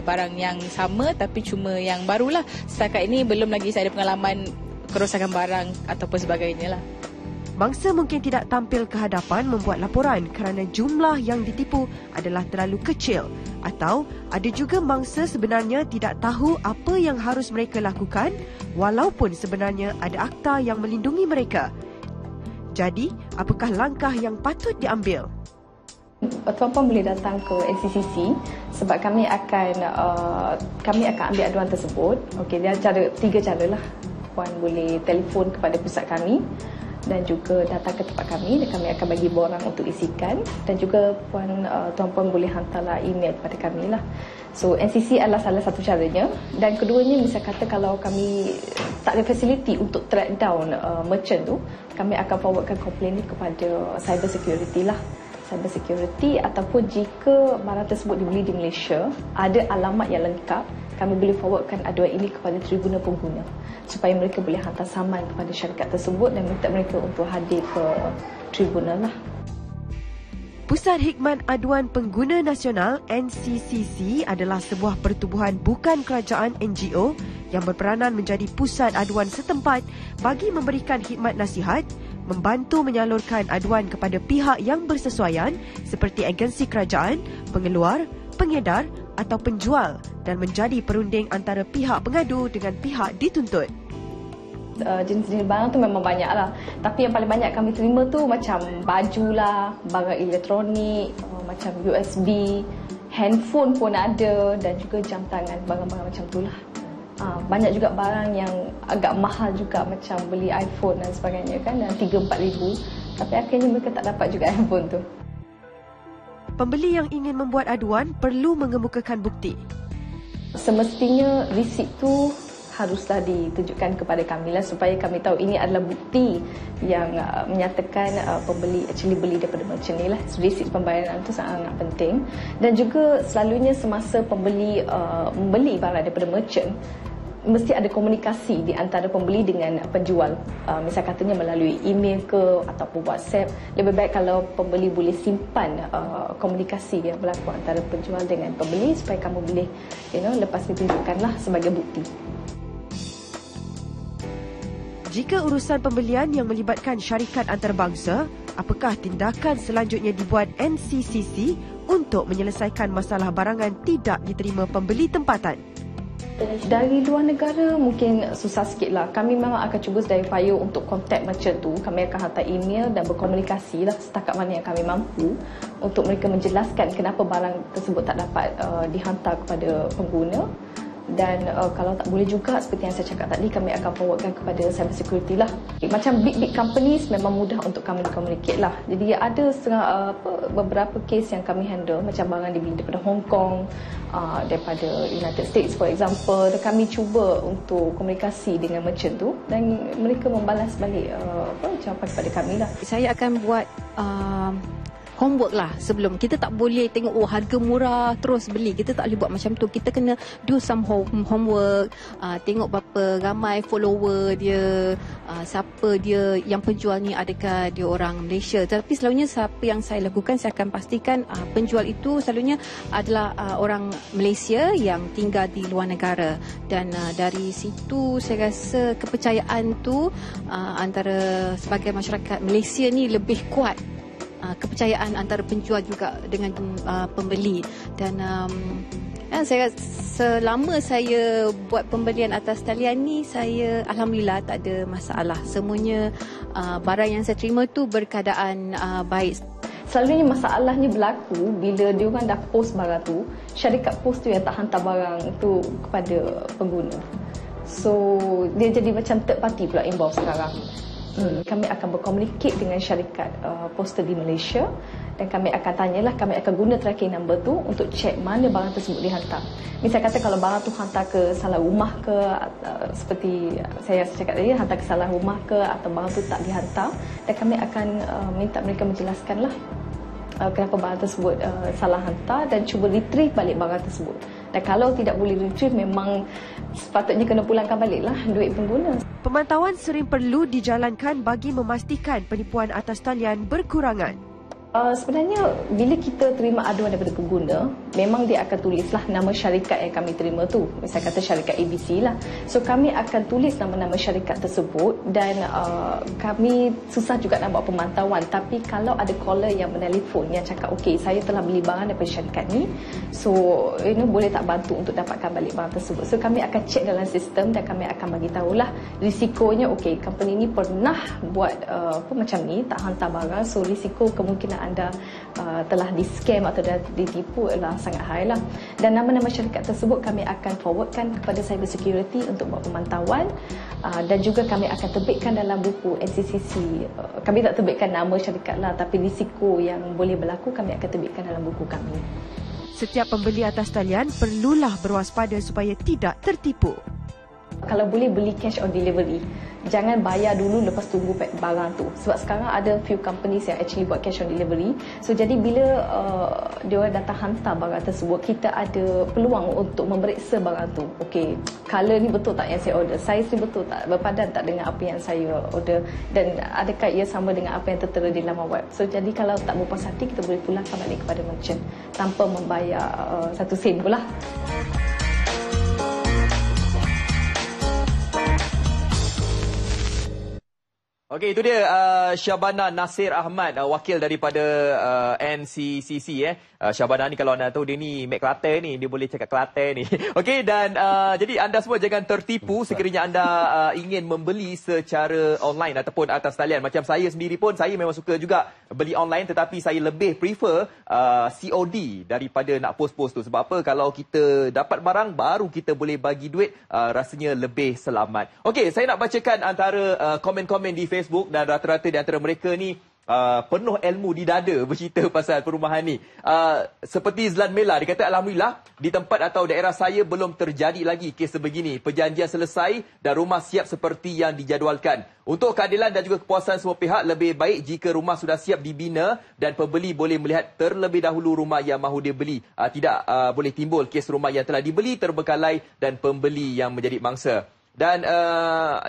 barang yang sama tapi cuma yang barulah. Setakat ini belum lagi saya ada pengalaman kerosakan barang ataupun sebagainya lah. Bangsa mungkin tidak tampil ke hadapan membuat laporan kerana jumlah yang ditipu adalah terlalu kecil, atau ada juga mangsa sebenarnya tidak tahu apa yang harus mereka lakukan walaupun sebenarnya ada akta yang melindungi mereka. Jadi, apakah langkah yang patut diambil? Tuan-puan boleh datang ke NCCC sebab kami akan ambil aduan tersebut. Okey, dia ada 3 cara lah. Puan boleh telefon kepada pusat kami dan juga datang ke tempat kami dan kami akan bagi borang untuk isikan, dan juga tuan-puan boleh hantarlah email kepada kami lah. So NCC adalah salah satu caranya, dan keduanya misal kata kalau kami tak ada fasiliti untuk track down merchant tu, kami akan forwardkan komplain ni kepada cyber security lah. Cyber security, ataupun jika barang tersebut dibeli di Malaysia, ada alamat yang lengkap, kami boleh forwardkan aduan ini kepada tribunal pengguna supaya mereka boleh hantar saman kepada syarikat tersebut dan minta mereka untuk hadir ke tribunal lah. Pusat Khidmat Aduan Pengguna Nasional NCCC adalah sebuah pertubuhan bukan kerajaan NGO yang berperanan menjadi pusat aduan setempat bagi memberikan khidmat nasihat, membantu menyalurkan aduan kepada pihak yang bersesuaian seperti agensi kerajaan, pengeluar, pengedar atau penjual, dan menjadi perunding antara pihak pengadu dengan pihak dituntut. Jenis-jenis barang tu memang banyak lah, tapi yang paling banyak kami terima tu macam baju lah, barang elektronik, macam USB, handphone pun ada, dan juga jam tangan, barang-barang macam tu lah. Banyak juga barang yang agak mahal juga, macam beli iPhone dan sebagainya kan, dan 3-4 ribu, tapi akhirnya mereka tak dapat juga handphone tu. Pembeli yang ingin membuat aduan perlu mengemukakan bukti. Semestinya resit tu haruslah ditunjukkan kepada kami lah, supaya kami tahu ini adalah bukti yang menyatakan pembeli actually beli daripada merchant ni lah. Resit pembayaran itu sangat penting, dan juga selalunya semasa pembeli membeli barang daripada merchant, mesti ada komunikasi di antara pembeli dengan penjual. Misal katanya melalui email ke ataupun WhatsApp. Lebih baik kalau pembeli boleh simpan komunikasi yang berlaku antara penjual dengan pembeli supaya kamu boleh lepas ditunjukkanlah sebagai bukti. Jika urusan pembelian yang melibatkan syarikat antarabangsa, apakah tindakan selanjutnya dibuat NCCC untuk menyelesaikan masalah barangan tidak diterima pembeli tempatan? Dari luar negara mungkin susah sikit lah. Kami memang akan cuba sedaya upaya untuk kontak merchant tu. Kami akan hantar email dan berkomunikasi lah setakat mana yang kami mampu untuk mereka menjelaskan kenapa barang tersebut tak dapat dihantar kepada pengguna. Dan kalau tak boleh juga, seperti yang saya cakap tadi, kami akan forwardkan kepada cyber security lah. Macam big companies memang mudah untuk kami communicate lah. Jadi ada beberapa case yang kami handle, macam barang dibeli daripada Hong Kong, daripada United States for example, dan kami cuba untuk komunikasi dengan merchant tu dan mereka membalas balik jawapan kepada kami lah. Saya akan buat homework lah sebelum. Kita tak boleh tengok harga murah terus beli. Kita tak boleh buat macam tu. Kita kena do some homework, tengok berapa ramai follower dia, siapa dia yang penjual ni, adakah dia orang Malaysia. Tapi selalunya siapa yang saya lakukan, saya akan pastikan penjual itu selalunya adalah orang Malaysia yang tinggal di luar negara, dan dari situ saya rasa kepercayaan tu antara sebagai masyarakat Malaysia ni lebih kuat. Kepercayaan antara penjual juga dengan pembeli. Dan saya selama saya buat pembelian atas talian ni, saya alhamdulillah tak ada masalah. Semuanya barang yang saya terima tu berkeadaan baik. Selalunya masalahnya berlaku bila dia orang dah post barang tu, syarikat post tu yang tak hantar barang tu kepada pengguna. So dia jadi macam third party pula involved sekarang. Kami akan berkomunikasi dengan syarikat poster di Malaysia, dan kami akan tanyalah, kami akan guna tracking number tu untuk cek mana barang tersebut dihantar. Misal kata kalau barang tu hantar ke salah rumah ke, seperti saya cakap tadi, hantar ke salah rumah ke, atau barang tu tak dihantar, dan kami akan minta mereka menjelaskanlah kenapa barang tersebut salah hantar, dan cuba retrieve balik barang tersebut. Dan kalau tidak boleh retrieve, memang sepatutnya kena pulangkan baliklah duit pengguna. Pemantauan sering perlu dijalankan bagi memastikan penipuan atas talian berkurangan. Sebenarnya bila kita terima aduan daripada pengguna, memang dia akan tulislah nama syarikat yang kami terima tu. Misal kata syarikat ABC lah. So kami akan tulis nama-nama syarikat tersebut, dan kami susah juga nak buat pemantauan. Tapi kalau ada caller yang menelefon yang cakap, okey, saya telah beli barang daripada syarikat ni, so boleh tak bantu untuk dapatkan balik barang tersebut. So kami akan cek dalam sistem dan kami akan bagi tahulah risikonya. Okey, company ni pernah buat macam ni, tak hantar barang, so risiko kemungkinan anda telah di-scam atau dah ditipu adalah sangat high lah. Dan nama-nama syarikat tersebut kami akan forwardkan kepada cyber security untuk buat pemantauan. Dan juga kami akan terbitkan dalam buku NCCC. Kami tak terbitkan nama syarikat lah, tapi risiko yang boleh berlaku kami akan terbitkan dalam buku kami. Setiap pembeli atas talian perlulah berwaspada supaya tidak tertipu. Kalau boleh beli cash on delivery. Jangan bayar dulu lepas tunggu barang tu. Sebab sekarang ada few companies yang actually buat cash on delivery. So jadi bila dia orang datang hantar barang tersebut, kita ada peluang untuk memeriksa barang tu. Okey, color ni betul tak yang saya order? Size ni betul tak? Berpadan tak dengan apa yang saya order? Dan adakah ia sama dengan apa yang tertera di laman web? So jadi kalau tak berpuas hati, kita boleh pulangkan balik kepada merchant tanpa membayar 1 sen pula. Okey, itu dia Syabana Nasir Ahmad, wakil daripada NCCC. Syabana ni kalau anda tahu, dia ni Mek Kelantan ni, dia boleh cakap Kelantan ni. Okey, dan jadi anda semua jangan tertipu sekiranya anda ingin membeli secara online ataupun atas talian. Macam saya sendiri pun, saya memang suka juga beli online, tetapi saya lebih prefer COD daripada nak post-post tu. Sebab apa? Kalau kita dapat barang, baru kita boleh bagi duit, rasanya lebih selamat. Okey, saya nak bacakan antara komen-komen di Facebook, dan rata-rata di antara mereka ni penuh ilmu di dada bercerita pasal perumahan ni. Seperti Zlan Mela, dia kata alhamdulillah di tempat atau daerah saya belum terjadi lagi kes sebegini. Perjanjian selesai dan rumah siap seperti yang dijadualkan. Untuk keadilan dan juga kepuasan semua pihak, lebih baik jika rumah sudah siap dibina dan pembeli boleh melihat terlebih dahulu rumah yang mahu dia beli. Tidak boleh timbul kes rumah yang telah dibeli terbekalai dan pembeli yang menjadi mangsa. Dan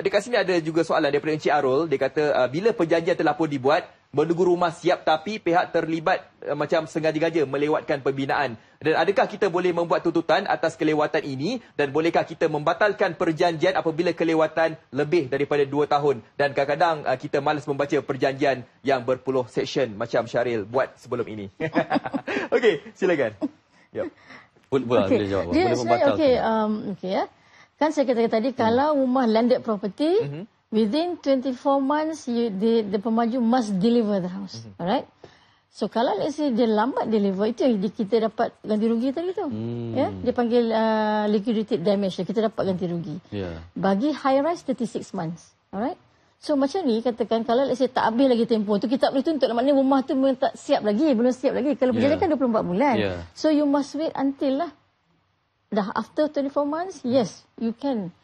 dekat sini ada juga soalan daripada Encik Arul. Dia kata, bila perjanjian telah pun dibuat, menunggu rumah siap tapi pihak terlibat macam sengaja-gaja melewatkan pembinaan. Dan adakah kita boleh membuat tuntutan atas kelewatan ini? Dan bolehkah kita membatalkan perjanjian apabila kelewatan lebih daripada 2 tahun? Dan kadang-kadang kita malas membaca perjanjian yang berpuluh seksyen macam Syaril buat sebelum ini. Okey, silakan. Yep. Boleh jawab. Dia Boleh membatalkan. Okey ya. Kan saya kata tadi, kalau rumah landed property, within 24 months, the pemaju must deliver the house. Alright? So, kalau let's say dia lambat deliver, itu yang kita dapat ganti rugi tadi tu. Ya? Dia panggil liquidated damage. Kita dapat ganti rugi. Bagi high rise, 36 months. Alright? So, macam ni, katakan kalau let's say tak habis lagi tempoh tu, kita tak boleh tuntut. Maknanya rumah tu memang tak siap lagi, belum siap lagi. Kalau perjanjian kan 24 bulan. So, you must wait until lah. Dah after 24 months, yes, you can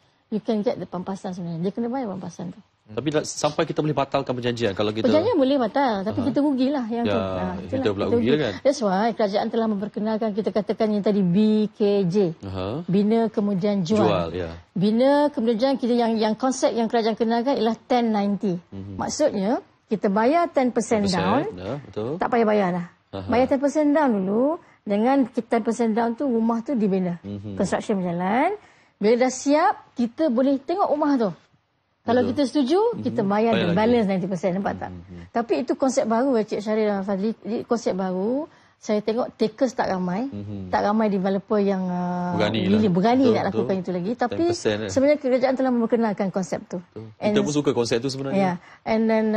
get the pampasan sebenarnya. Dia kena bayar pampasan tu. Tapi sampai kita boleh batalkan perjanjian kalau kita... Perjanjian boleh batal, tapi kita rugilah yang tu. Kita pula rugi kan? That's why kerajaan telah memperkenalkan, kita katakan yang tadi BKJ. Bina kemudian jual. Bina kemudian kita yang konsep yang kerajaan kenalkan ialah 1090. Maksudnya, kita bayar 10% down, betul. tak payah bayar dah. Bayar 10% down dulu. Dengan kita 10% down tu, rumah tu dibina. Construction berjalan. Bila dah siap, kita boleh tengok rumah tu. Kalau kita setuju, kita bayar the balance 90%. Nampak tak? Tapi itu konsep baru, Cik Syaril dan Fadli. Konsep baru, saya tengok takers tak ramai. Tak ramai developer yang berani nak lakukan itu lagi. Tapi sebenarnya kerajaan telah memperkenalkan konsep tu. Kita pun suka konsep tu sebenarnya. And then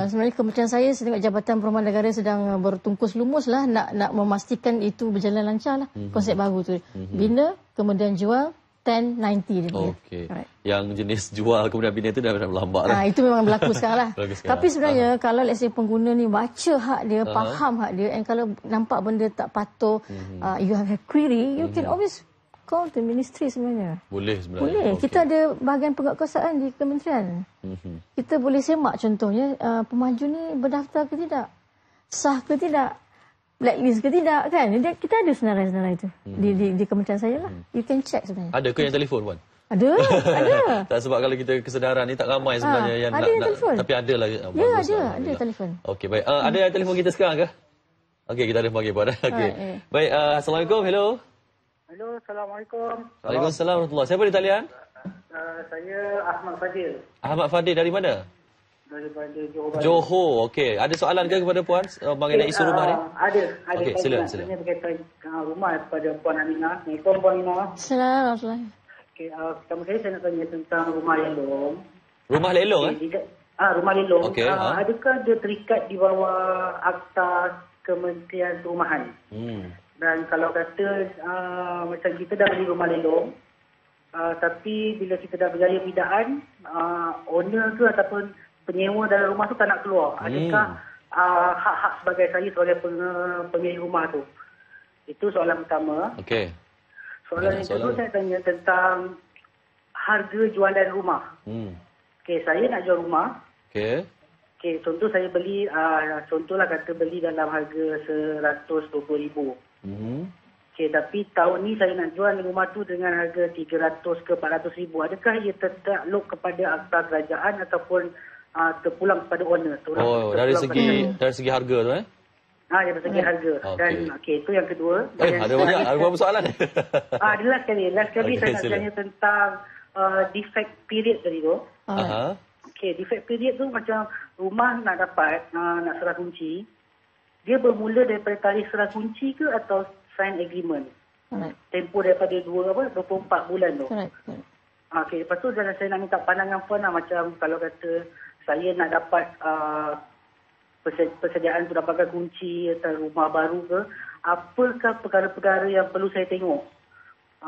sebenarnya kementerian saya tengok Jabatan Perumahan Negara sedang bertungkus lumus lah nak memastikan itu berjalan lancar lah. Konsep baru tu. Bina, kemudian jual, 1090 dia punya. Okey. Yang jenis jual kemudian bina itu dah lambat lah. Itu memang berlaku sekarang lah. Tapi sebenarnya kalau let's say pengguna ni baca hak dia, faham hak dia, and kalau nampak benda tak patuh, you have a query, you can always call the ministry sebenarnya. Boleh sebenarnya. Boleh. Kita ada bahagian penguatkuasaan di kementerian. Kita boleh semak contohnya, pemaju ni berdaftar ke tidak? Sah ke tidak? Blacklist ke tidak kan? Kita ada senarai-senarai itu di kementerian saya lah. You can check sebenarnya. Ada ke yang telefon Puan? Ada. Tak, sebab kalau kita kesedaran ni tak ramai sebenarnya yang ada yang telefon. Tapi ada lah. Ya, ada telefon. Okey, baik. Ada yang telefon kita sekarang ke? Okey, kita ada panggil Puan. Okey. Baik, Assalamualaikum. Hello. Hello, Assalamualaikum. Waalaikumsalam warahmatullahi. Siapa di talian? Saya Ahmad Fadil. Ahmad Fadil dari mana? Daripada Johor. Johor, okey. Ada soalan ke kepada Puan mengenai isu rumah ni? Ada. Okey, silakan. Ini berkaitan rumah kepada Puan Aminah. Assalamualaikum Puan Aminah. Assalamualaikum. Okey, pertama saya nak tanya tentang rumah lelong. Rumah lelong rumah lelong. Okey. Adakah dia terikat di bawah Akta Kementerian Perumahan? Dan kalau kata macam kita dah beli rumah lelong, Tapi bila kita dah berjaya pindaan, owner ke ataupun penyewa dalam rumah tu tak nak keluar. Adakah hak-hak sebagai saya sebagai pemilik rumah tu? Itu soalan pertama. Okey. Soalan yang kedua saya tanya tentang harga jualan rumah. Okey, saya nak jual rumah. Okey. Okey, contoh saya beli, contohlah kata beli dalam harga 120,000. Okey, tapi tahun ni saya nak jual rumah tu dengan harga 300 ke 400,000. Adakah ia tertakluk kepada akta kerajaan ataupun terpulang kepada owner? Dari segi harga tu dari segi harga. Dan itu yang kedua. Ada banyak soalan. Last sekali saya nak tanya tentang defect period tadi tu. Okey, defect period tu macam rumah nak dapat, nak serah kunci. Dia bermula daripada tarikh serah kunci ke atau sign agreement? Tempoh daripada 24 bulan tu. Okey, lepas tu saya nak minta pandangan Puan macam kalau kata saya nak dapat persediaan tu dapatkan kunci atau rumah baru ke, apakah perkara-perkara yang perlu saya tengok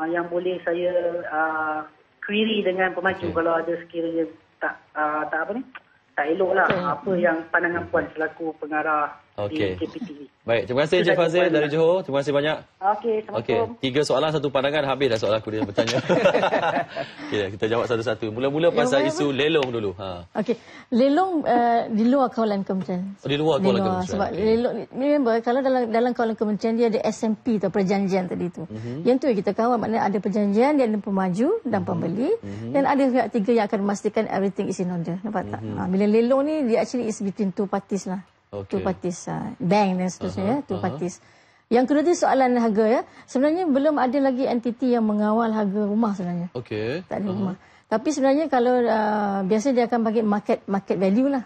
yang boleh saya query dengan pemaju kalau ada sekiranya tak elok lah. Apa yang pandangan Puan selaku pengarah di KPTV. Baik, terima kasih Encik Fazil dari Johor. Terima kasih banyak. Assalamualaikum. 3 soalan, 1 pandangan, habis dah soalan aku dia bertanya. Kita jawab satu-satu. Mula-mula pasal isu lelong dulu. Okey, lelong di luar kawalan kementerian. Di luar kawalan kementerian. Sebab lelong, remember kalau dalam kawalan kementerian dia ada SMP atau perjanjian tadi tu. Yang tu yang kita kawal, maknanya ada perjanjian, dia ada pemaju dan pembeli, dan ada pihak tiga yang akan memastikan everything is in order. Nampak tak? Bila lelong ni dia actually is between two parties lah. Two parties, bank dan seterusnya, two parties. Yang kedua tu soalan harga ya. Sebenarnya belum ada lagi entiti yang mengawal harga rumah sebenarnya. Tak ada rumah. Tapi sebenarnya kalau biasa dia akan bagi market value lah.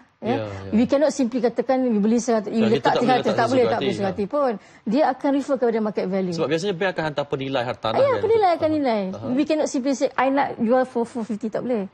We cannot simply katakan you beli 100, you letak 300, tak boleh 100 pun. Dia akan refer kepada market value. Sebab biasanya bank akan hantar penilai harta tanah. Penilai akan nilai. We cannot simply say I nak jual for 450, tak boleh.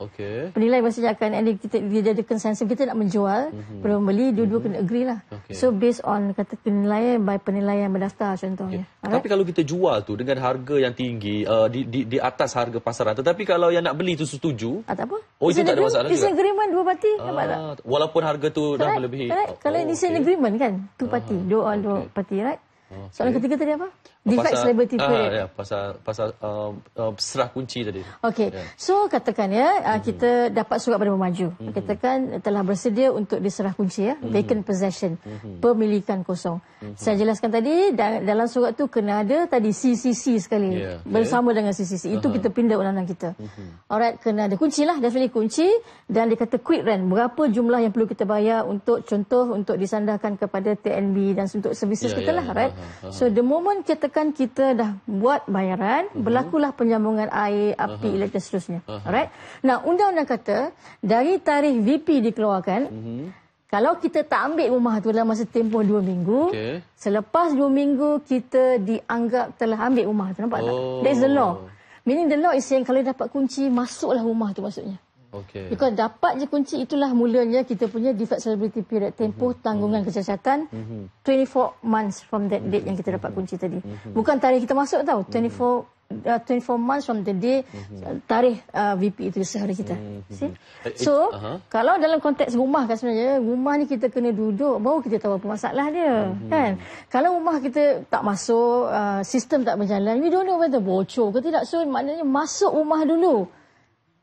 Penilai biasanya akan dia ada consensus kita nak menjual, pembeli dua-dua kena agree lah. So based on kata penilaian by penilaian berdaftar contohnya. Tapi kalau kita jual tu dengan harga yang tinggi di atas harga pasaran, tetapi kalau yang nak beli tu setuju, tak apa. Itu tak ada masalah juga. Agreement dua parti, nampak tak? Walaupun harga tu dah melebihi. Kalau ini agreement kan, two party, dua party, right? Soalan ketiga tadi apa? Defect liability period. Pasal serah kunci tadi. Okey. So katakan kita dapat surat pada pemaju. Katakan telah bersedia untuk diserah kunci vacant possession, pemilikan kosong. Saya jelaskan tadi dalam surat tu kena ada tadi CCC sekali bersama dengan CCC. Itu kita pindah undang-undang kita. Alright, kena ada kunci lah, definitely kunci, dan dia kata quit rent, berapa jumlah yang perlu kita bayar untuk contoh untuk disandarkan kepada TNB dan untuk services kita lah, right? So the moment katakan kita dah buat bayaran, berlakulah penyambungan air, api, elektrik seterusnya. Alright. Nah, undang-undang kata dari tarikh VP dikeluarkan, kalau kita tak ambil rumah tu dalam masa tempoh 2 minggu, selepas 2 minggu kita dianggap telah ambil rumah tu. Nampak tak? That's the law. Meaning the law is saying kalau dapat kunci, masuklah rumah tu maksudnya. Because dapat je kunci, itulah mulanya kita punya default salability period, tempoh tanggungan kecacatan 24 months from that date yang kita dapat kunci tadi. Bukan tarikh kita masuk tau, 24 months from the day tarikh VP itu sehari kita. So, kalau dalam konteks rumah kan sebenarnya, rumah ni kita kena duduk baru kita tahu apa masalah dia, kan? Kalau rumah kita tak masuk, sistem tak berjalan, we don't know whether bocor ke tidak. So, maknanya masuk rumah dulu.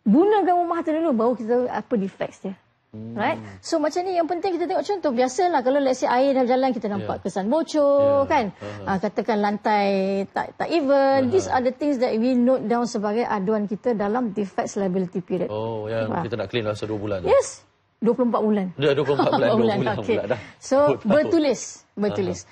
Gunakan rumah tu dulu, baru kita apa defects dia. Right? So macam ni yang penting kita tengok contoh. Biasalah kalau let's say air dah berjalan, kita nampak kesan bocor, kan? Katakan lantai tak even. These are the things that we note down sebagai aduan kita dalam defects liability period. Kita nak claim dalam 2 bulan. Yes. 24 bulan. Dah 24 bulan, 2 bulan dah. So bertulis.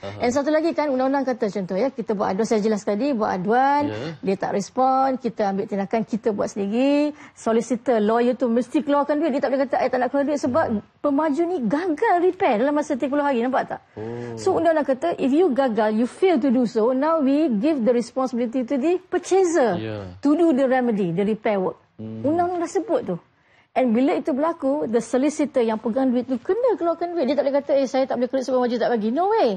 Dan satu lagi kan undang-undang kata contoh kita buat aduan, saya jelas tadi buat aduan, dia tak respon, kita ambil tindakan, kita buat sendiri. Solicitor, lawyer tu mesti keluarkan duit, dia tak boleh kata tak nak keluar duit sebab pemaju ni gagal repair dalam masa 30 hari, nampak tak? So undang-undang kata if you gagal, you fail to do so, now we give the responsibility to the purchaser to do the remedy, the repair work. Undang-undang dah sebut tu. And bila itu berlaku, the solicitor yang pegang duit tu kena keluarkan duit. Dia tak boleh kata, saya tak boleh keluar sebab pemaju tak bagi. No way.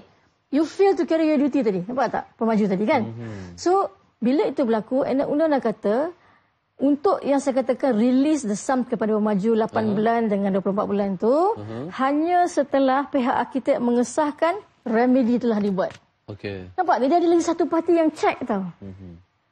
You fail to carry your duty tadi. Nampak tak? Pemaju tadi kan? So, bila itu berlaku, undang-undang kata, Untuk yang saya katakan release the sum kepada pemaju 8 bulan dengan 24 bulan tu, hanya setelah pihak arkitek mengesahkan remedi telah dibuat. Okey. Nampak? Dia ada lagi satu parti yang check tau.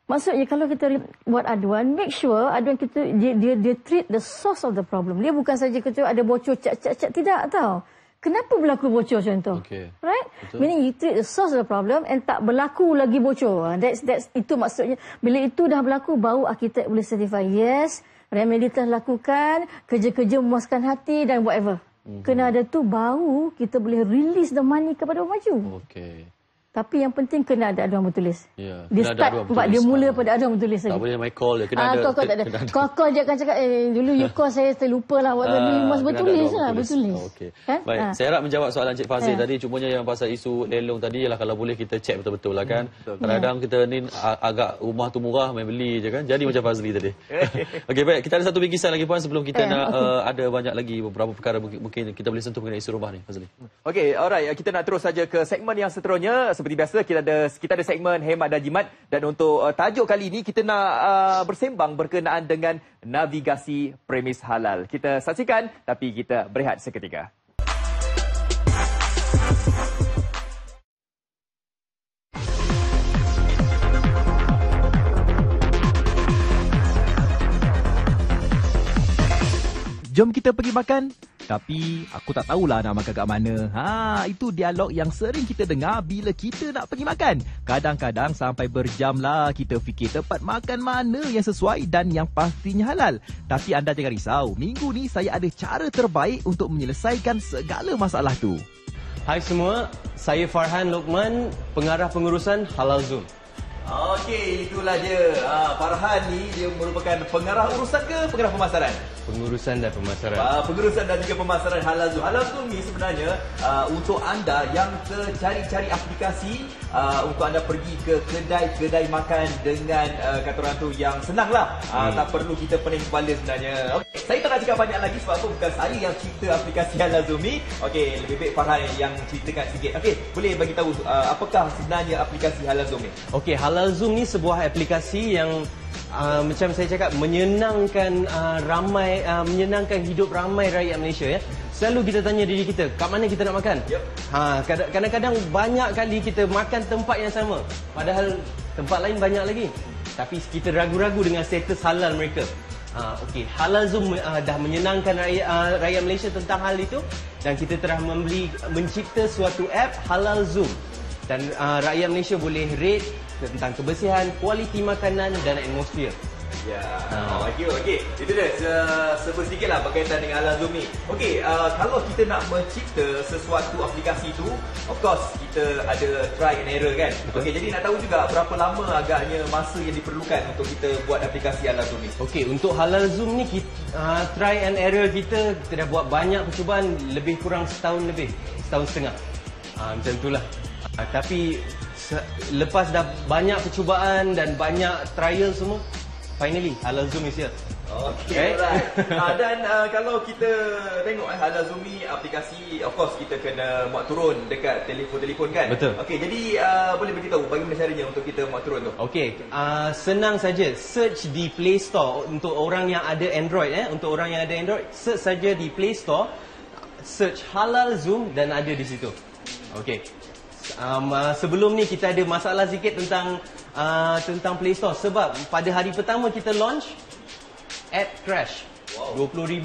Maksudnya kalau kita buat aduan, make sure aduan kita dia treat the source of the problem. Dia bukan saja kata ada bocor cek tidak tau. Kenapa berlaku bocor macam tu? Okay. Right? Betul. Meaning you treat the source of the problem and tak berlaku lagi bocor. That's itu maksudnya. Bila itu dah berlaku, baru arkitek boleh certify. Yes, remedi telah lakukan, kerja-kerja memuaskan hati dan whatever. Kena ada tu, baru kita boleh release the money kepada pemaju. Okey. Tapi yang penting kena ada aduan bertulis. Ya, dia start sebab dia mula pada aduan bertulis tak lagi. boleh my call dia. Kena ada. Kau tak ada. Kau dia akan cakap dulu you call saya terlupa lah waktu ni mas bertulis lah, bertulis. Okey. Kan? Baik, saya harap menjawab soalan Cik Fazil tadi. Cumanya yang pasal isu lelong tadi ialah kalau boleh kita check betul-betul lah kan. Kadang-kadang kita ni agak rumah tu murah main beli je kan. Jadi macam Fazli tadi. Okey, baik, kita ada satu bingkisan lagi puan sebelum kita nak ada banyak lagi beberapa perkara mungkin kita boleh sentuh mengenai isu rumah ni Fazli. Okey, alright, kita nak terus saja ke segmen yang seterusnya. Seperti biasa kita ada segmen Hemat dan Jimat, dan untuk tajuk kali ini kita nak bersembang berkenaan dengan navigasi premis halal. Kita saksikan tapi kita berehat seketika. Jom kita pergi makan. Tapi aku tak tahulah nak makan kat mana. Itu dialog yang sering kita dengar bila kita nak pergi makan. Kadang-kadang sampai berjam lah kita fikir tempat makan mana yang sesuai dan yang pastinya halal. Tapi anda jangan risau. Minggu ni saya ada cara terbaik untuk menyelesaikan segala masalah tu. Hai semua, saya Farhan Lokman, pengarah pengurusan Halal Zoom. Okey, itulah dia. Farhan ni dia merupakan pengarah urusan ke pengarah pemasaran? Pengurusan dan pemasaran. Pengurusan dan juga pemasaran Halal Zoom. Halal Zoom ni sebenarnya untuk anda yang tercari-cari aplikasi untuk anda pergi ke kedai-kedai makan dengan kata orang tu yang senang lah. Tak perlu kita pening kepala sebenarnya. Okay. Saya tak nak cakap banyak lagi sebab apa bukan saya yang cipta aplikasi Halal Zoom ni. Okey, lebih baik Farhan yang ceritakan sikit. Okey, boleh bagi tahu apakah sebenarnya aplikasi Halal Zoom ni? Okey, Halal Zoom ni sebuah aplikasi yang macam saya cakap menyenangkan menyenangkan hidup ramai rakyat Malaysia ya. Selalu kita tanya diri kita, kat mana kita nak makan? Kadang-kadang banyak kali kita makan tempat yang sama, padahal tempat lain banyak lagi. Tapi kita ragu-ragu dengan status halal mereka. Okey, Halal Zoom dah menyenangkan rakyat Malaysia tentang hal itu, dan kita telah mencipta suatu app Halal Zoom. Dan rakyat Malaysia boleh rate tentang kebersihan, kualiti makanan dan atmosfer. Ya, okey. Itu dia sedikitlah berkaitan dengan Halal Zoom ni. Okey, kalau kita nak mencipta sesuatu aplikasi tu, of course kita ada try and error kan. Okey, jadi nak tahu juga berapa lama agaknya masa yang diperlukan untuk kita buat aplikasi Halal Zoom ni. Okey, untuk Halal Zoom ni kita try and error kita dah buat banyak percubaan, lebih kurang setahun setengah. Macam itulah. Tapi lepas dah banyak percubaan dan banyak trial semua, finally Halal Zoom is here. Okey, right. Dan kalau kita tengok Halal Zoom ni aplikasi, of course kita kena muat turun dekat telefon kan. Betul. Okey, jadi boleh beritahu bagaimana caranya untuk kita muat turun tu? Okey, senang saja. Search di Play Store untuk orang yang ada Android Untuk orang yang ada Android, search saja di Play Store, search Halal Zoom dan ada di situ. Okey. Sebelum ni kita ada masalah sikit tentang Play Store sebab pada hari pertama kita launch, app crash. 20,000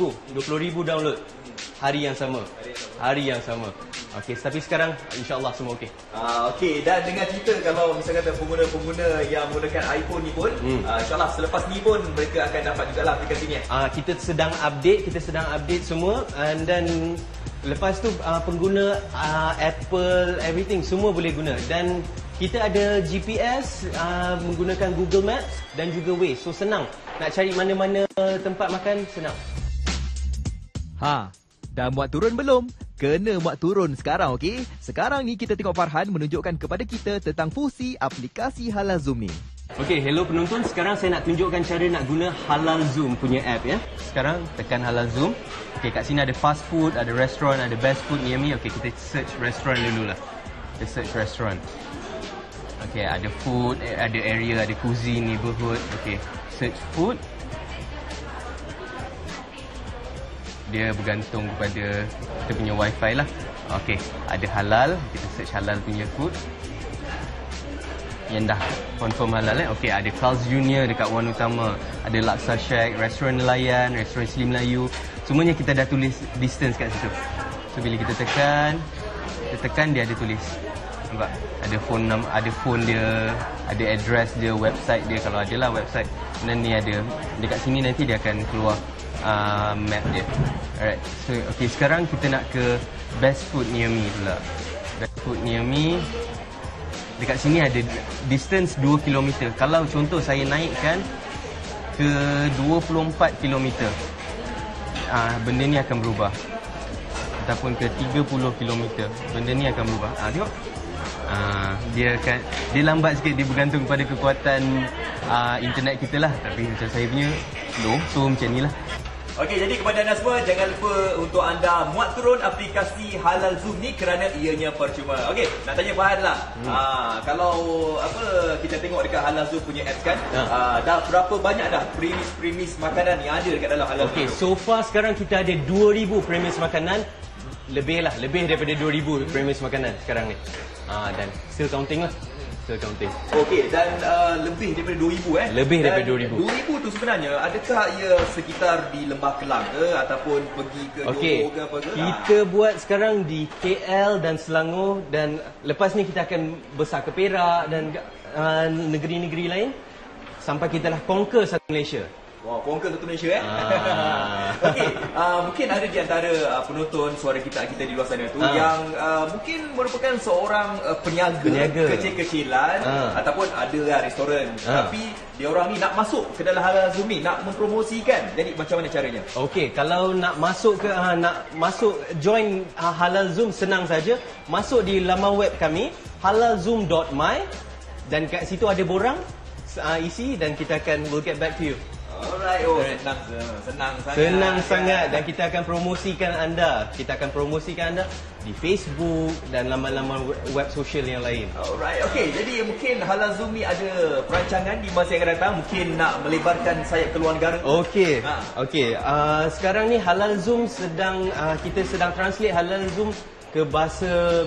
download hari yang sama. Okey, tapi sekarang insya-Allah semua okey. Okey, dan dengan cerita kalau misalnya kata pengguna-pengguna yang menggunakan iPhone ni pun, insya-Allah selepas ni pun mereka akan dapat jugalah aplikasi ni. Kita sedang update semua, dan lepas tu pengguna Apple, everything semua boleh guna. Dan kita ada GPS menggunakan Google Maps dan juga Waze. So senang. Nak cari mana-mana tempat makan, senang. Dah muat turun belum? Kena muat turun sekarang, okey? Sekarang ni kita tengok Farhan menunjukkan kepada kita tentang fungsi aplikasi Halal Zoom ni. Okey, hello penonton. Sekarang saya nak tunjukkan cara nak guna Halal Zoom punya app ya. Sekarang tekan Halal Zoom. Okey, kat sini ada fast food, ada restaurant, ada best food near me. Okey, kita search restaurant dululah. Kita search restaurant. Okey, ada food, ada area, ada cuisine, neighborhood. Okey, search food. dia bergantung kepada kita punya wifi lah. Okey, ada halal, kita search halal punya code. Yang dah confirm halal Okey, ada Carl's Junior dekat Wan Utama, ada Laksa Shack, Restoran Nelayan, Restoran Slim Melayu. Semuanya kita dah tulis distance kat situ. So bila kita tekan dia ada tulis. Nampak? Ada phone dia, ada address dia, website dia kalau adalah website. Dan ni ada dekat sini nanti dia akan keluar map dia. Alright. So okey, sekarang kita nak ke Best Food Near Me pula. Best Food Near Me dekat sini ada distance 2 km. Kalau contoh saya naikkan ke 24 km, benda ni akan berubah. Ataupun ke 30 km, benda ni akan berubah. Tengok. Dia lambat sikit, dia bergantung kepada kekuatan internet kita lah. Tapi macam saya punya slow, so macam ni lah. Okey, jadi kepada anda semua, jangan lupa untuk anda muat turun aplikasi Halal Zoom ni kerana ianya percuma. Okey, nak tanya Farhan lah. Kalau kita tengok dekat Halal Zoom punya apps kan, dah berapa banyak dah premis makanan yang ada dekat dalam Halal Zoom? Okey, so far sekarang kita ada 2000 premis makanan. Lebih daripada 2000 premis makanan sekarang ni. Dan still counting lah. Okey, dan lebih daripada 2000 Lebih daripada 2000. 2000 tu sebenarnya adakah ia sekitar di Lembah Kelang ke ataupun pergi ke Johor ke apa ke? Kita buat sekarang di KL dan Selangor, dan lepas ni kita akan besar ke Perak dan negeri-negeri lain sampai kita dah conquer satu Malaysia. Wow, conquer satu Malaysia Okey, mungkin ada di antara penonton suara kita di luar sana tu yang mungkin merupakan seorang peniaga kecil-kecilan ataupun ada restoran, tapi dia orang ni nak masuk ke dalam Halal Zoom ni, nak mempromosikan. Jadi macam mana caranya? Okey, kalau nak masuk join Halal Zoom, senang saja. Masuk di laman web kami halalzoom.my, dan kat situ ada borang, isi dan kita we'll get back to you. Alright, senang sangat, dan kita akan promosikan anda. Di Facebook dan laman-laman web sosial yang lain. Alright, okey. Jadi mungkin Halal Zoom ni ada perancangan di masa yang akan datang, mungkin nak melebarkan sayap ke luar negara. Okey. Sekarang ni Halal Zoom kita sedang translate Halal Zoom ke bahasa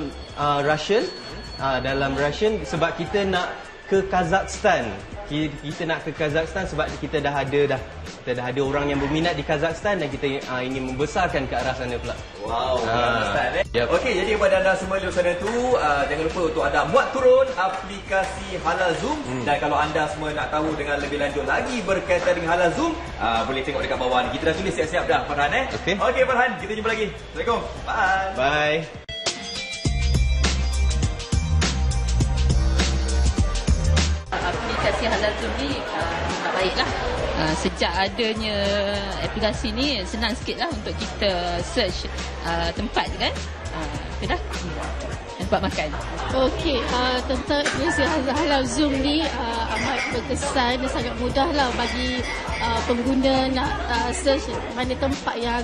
Russian, dalam Russian, sebab kita nak ke Kazakhstan. Kita nak ke Kazakhstan sebab kita dah ada orang yang berminat di Kazakhstan, dan kita ingin membesarkan ke arah sana pula. Wow, Kazakhstan Okey, jadi kepada anda semua di sana tu, jangan lupa untuk anda muat turun aplikasi Halal Zoom. Dan kalau anda semua nak tahu dengan lebih lanjut lagi berkaitan dengan Halal Zoom, boleh tengok dekat bawah ni. Kita dah tulis siap-siap dah, Farhan Okey Farhan, kita jumpa lagi. Assalamualaikum. Bye. Aplikasi Halal Zoom ni tak baiklah. Sejak adanya aplikasi ni, senang sikit lah untuk kita search tempat kan. Itu dah tempat makan. Okey, tentang aplikasi Halal Zoom ni amat berkesan dan sangat mudah lah bagi pengguna nak search mana tempat yang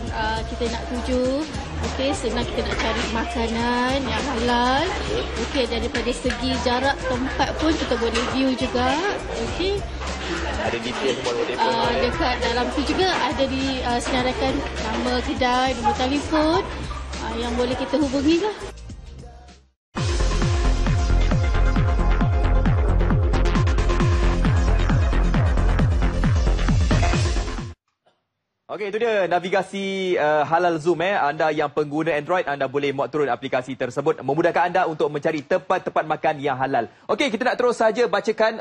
kita nak tuju. Okey, senang kita nak cari makanan yang halal. Okey, daripada segi jarak tempat pun kita boleh view juga. Okey. Ada detail semua dekat dalam tu juga ada disenaraikan nama kedai, nombor telefon yang boleh kita hubungi lah. Okey, itu dia navigasi Halal Zoom. Anda yang pengguna Android, anda boleh muat turun aplikasi tersebut, memudahkan anda untuk mencari tempat-tempat makan yang halal. Okey, kita nak terus saja bacakan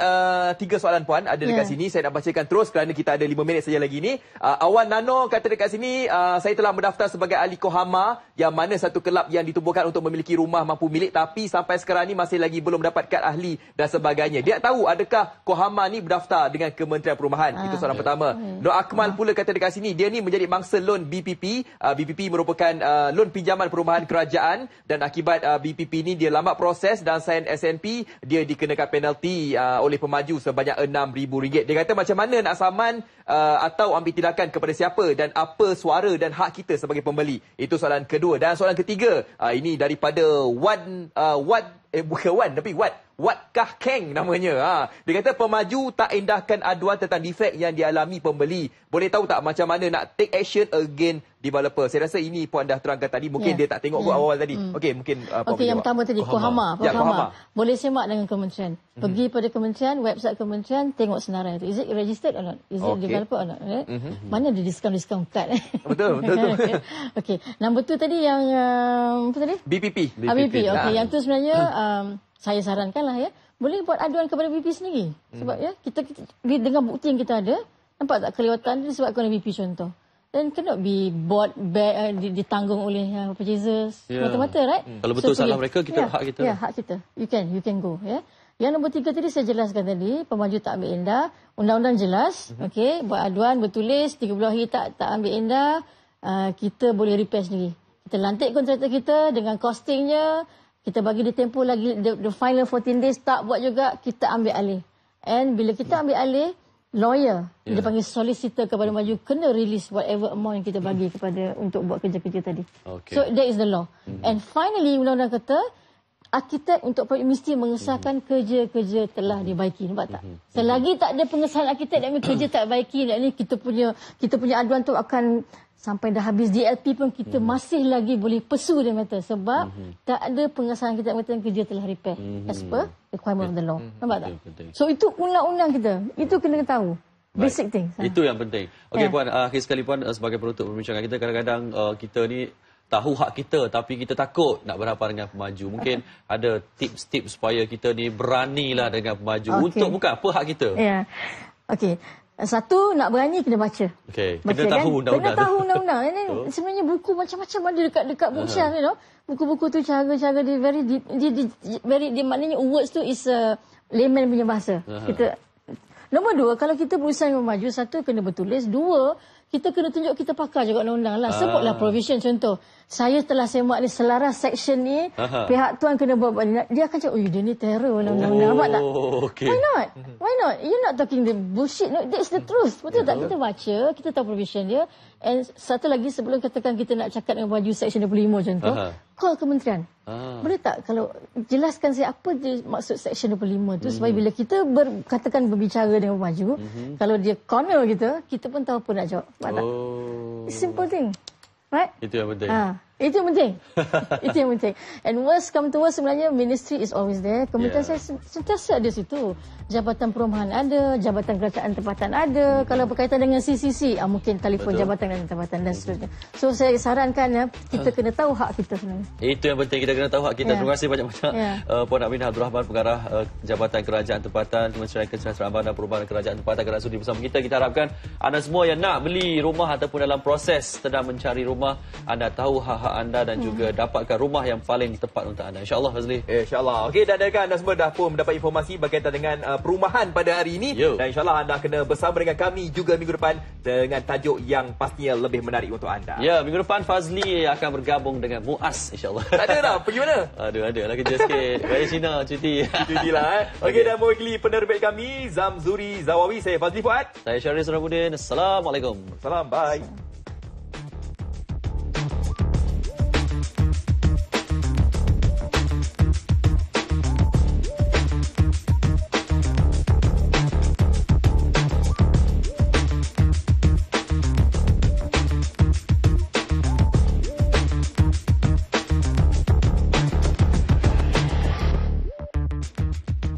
3 soalan puan ada dekat sini. Saya nak bacakan terus kerana kita ada 5 minit saja lagi ni. Awan Nano kata dekat sini, saya telah mendaftar sebagai ahli Kohama, yang mana satu kelab yang ditubuhkan untuk memiliki rumah mampu milik, tapi sampai sekarang ni masih lagi belum dapat kad ahli dan sebagainya. Dia tahu adakah Kohama ni berdaftar dengan Kementerian Perumahan? Itu soalan pertama. Nur Akmal pula kata dekat sini, dia ni menjadi mangsa loan BPP. BPP merupakan loan pinjaman perumahan kerajaan, dan akibat BPP ni dia lambat proses dan sign SNP, dia dikenakan penalti oleh pemaju sebanyak RM6,000. Dia kata macam mana nak saman atau ambil tindakan kepada siapa, dan apa suara dan hak kita sebagai pembeli. Itu soalan kedua. Dan soalan ketiga, ini daripada Watkah Keng namanya. Dia kata pemaju tak indahkan aduan tentang defek yang dialami pembeli. Boleh tahu tak macam mana nak take action again developer? Saya rasa ini Puan dah terangkan tadi. Mungkin dia tak tengok awal tadi. Okey, mungkin Puan yang pertama tadi Kohama. Boleh semak dengan kementerian. Pergi pada kementerian, website kementerian, tengok senarai itu. Is it registered or not? Is it developer or not? Mana ada diskaun kad? Betul. Okey. Nombor 2 tadi yang apa tadi? BPP. Okey, yang tu sebenarnya saya sarankanlah ya, boleh buat aduan kepada BP sendiri. Sebab ya, kita dengan bukti yang kita ada, nampak tak kelewatan disebabkan oleh BP contoh. Dan cannot be bought back, ditanggung oleh purchasers mata-mata, right? Kalau betul salah mereka, kita hak kita. Ya, hak kita. You can go. Ya. Yang nombor 3 tadi saya jelaskan tadi, pemaju tak ambil endah, undang-undang jelas, okey, buat aduan bertulis 30 hari tak ambil endah, kita boleh repair sendiri. Kita lantik kontraktor kita dengan costingnya, kita bagi dia tempoh lagi, the final 14 days tak buat juga, kita ambil alih. And bila kita ambil alih, lawyer, dia panggil solicitor kepada maju, kena release whatever amount yang kita bagi kepada untuk buat kerja-kerja tadi. So that is the law. And finally, undang-undang kata, arkitek untuk proyek mesti mengesahkan kerja-kerja telah dibaiki. Nampak tak? Selagi tak ada pengesahan arkitek, dan kerja tak baiki, dan ni kita punya aduan tu akan sampai dah habis DLP pun kita masih lagi boleh pursue dia kata, sebab tak ada pengesahan kita kata kerja telah repair as per requirement of the law. Nampak tak? So itu undang-undang kita. Itu kena tahu. Basic thing. Itu yang penting. Okey Puan, akhir sekali Puan, sebagai penutup perbincangan kita, kadang-kadang kita ni tahu hak kita tapi kita takut nak berhadapan dengan pemaju. Mungkin ada tips-tips supaya kita ni beranilah dengan pemaju untuk bukan apa hak kita. Ya. Okey. Satu, nak berani kena baca. Okey, kena tahu undang-undang. Kena tahu undang-undang. Ini sebenarnya buku macam-macam ada dekat bookshelf, you know. Buku-buku tu cara-cara dia very maknanya words tu is layman punya bahasa. Nombor 2, kalau kita berusaha maju, satu kena bertulis, 2 kita kena tunjuk kita pakar juga undang-undang lah. Sebutlah provision contoh. Saya telah semak ni selaras section ni, pihak tuan kena buat, dia akan cakap, oh dia ni terror undang-undang. Nampak tak? Okay. Why not? You're not talking the bullshit. No, that's the truth. Betul tak? Kita baca, kita tahu provision dia. And satu lagi sebelum katakan kita nak cakap dengan baju section 25 contoh, call kementerian. Boleh tak kalau jelaskan saya apa dia maksud section 25 tu, supaya bila kita katakan berbicara dengan baju, kalau dia corner kita pun tahu apa nak jawab. Simple thing. Right? Itu yang penting. Itu yang penting. Itu yang penting. And worst come to worst, sebenarnya ministry is always there. Kementerian saya sentiasa ada situ. Jabatan Perumahan ada, Jabatan Kerajaan Tempatan ada. Kalau berkaitan dengan CCC, mungkin telefon Jabatan dan Tempatan dan seterusnya. So saya sarankan kita kena tahu hak kita sebenarnya. Itu yang penting, kita kena tahu hak kita. Terima kasih banyak-banyak Puan Aminah Abdul Rahman, Pengarah Jabatan Kerajaan Tempatan, Kementerian Kesejahteraan dan Perubahan Kerajaan Tempatan, kerana sudi bersama kita. Kita harapkan anda semua yang nak beli rumah ataupun dalam proses sedang mencari rumah, anda tahu hak anda dan juga dapatkan rumah yang paling tepat untuk anda. InsyaAllah Fazli. InsyaAllah. Okey, dan anda semua dah pun mendapat informasi berkaitan dengan perumahan pada hari ini. Dan insyaAllah anda kena bersama dengan kami juga minggu depan dengan tajuk yang pastinya lebih menarik untuk anda. Ya, minggu depan Fazli akan bergabung dengan Muaz insyaAllah. Tak ada dah, pergi mana? Ada lah kerja sikit. Balik Cina, cuti. Cuti lah. Okey, dan mewakili penerbit kami, Zamzuri Zawawi, saya Fazli Fuad. Saya Syarif Surabuddin. Assalamualaikum. Salam, bye.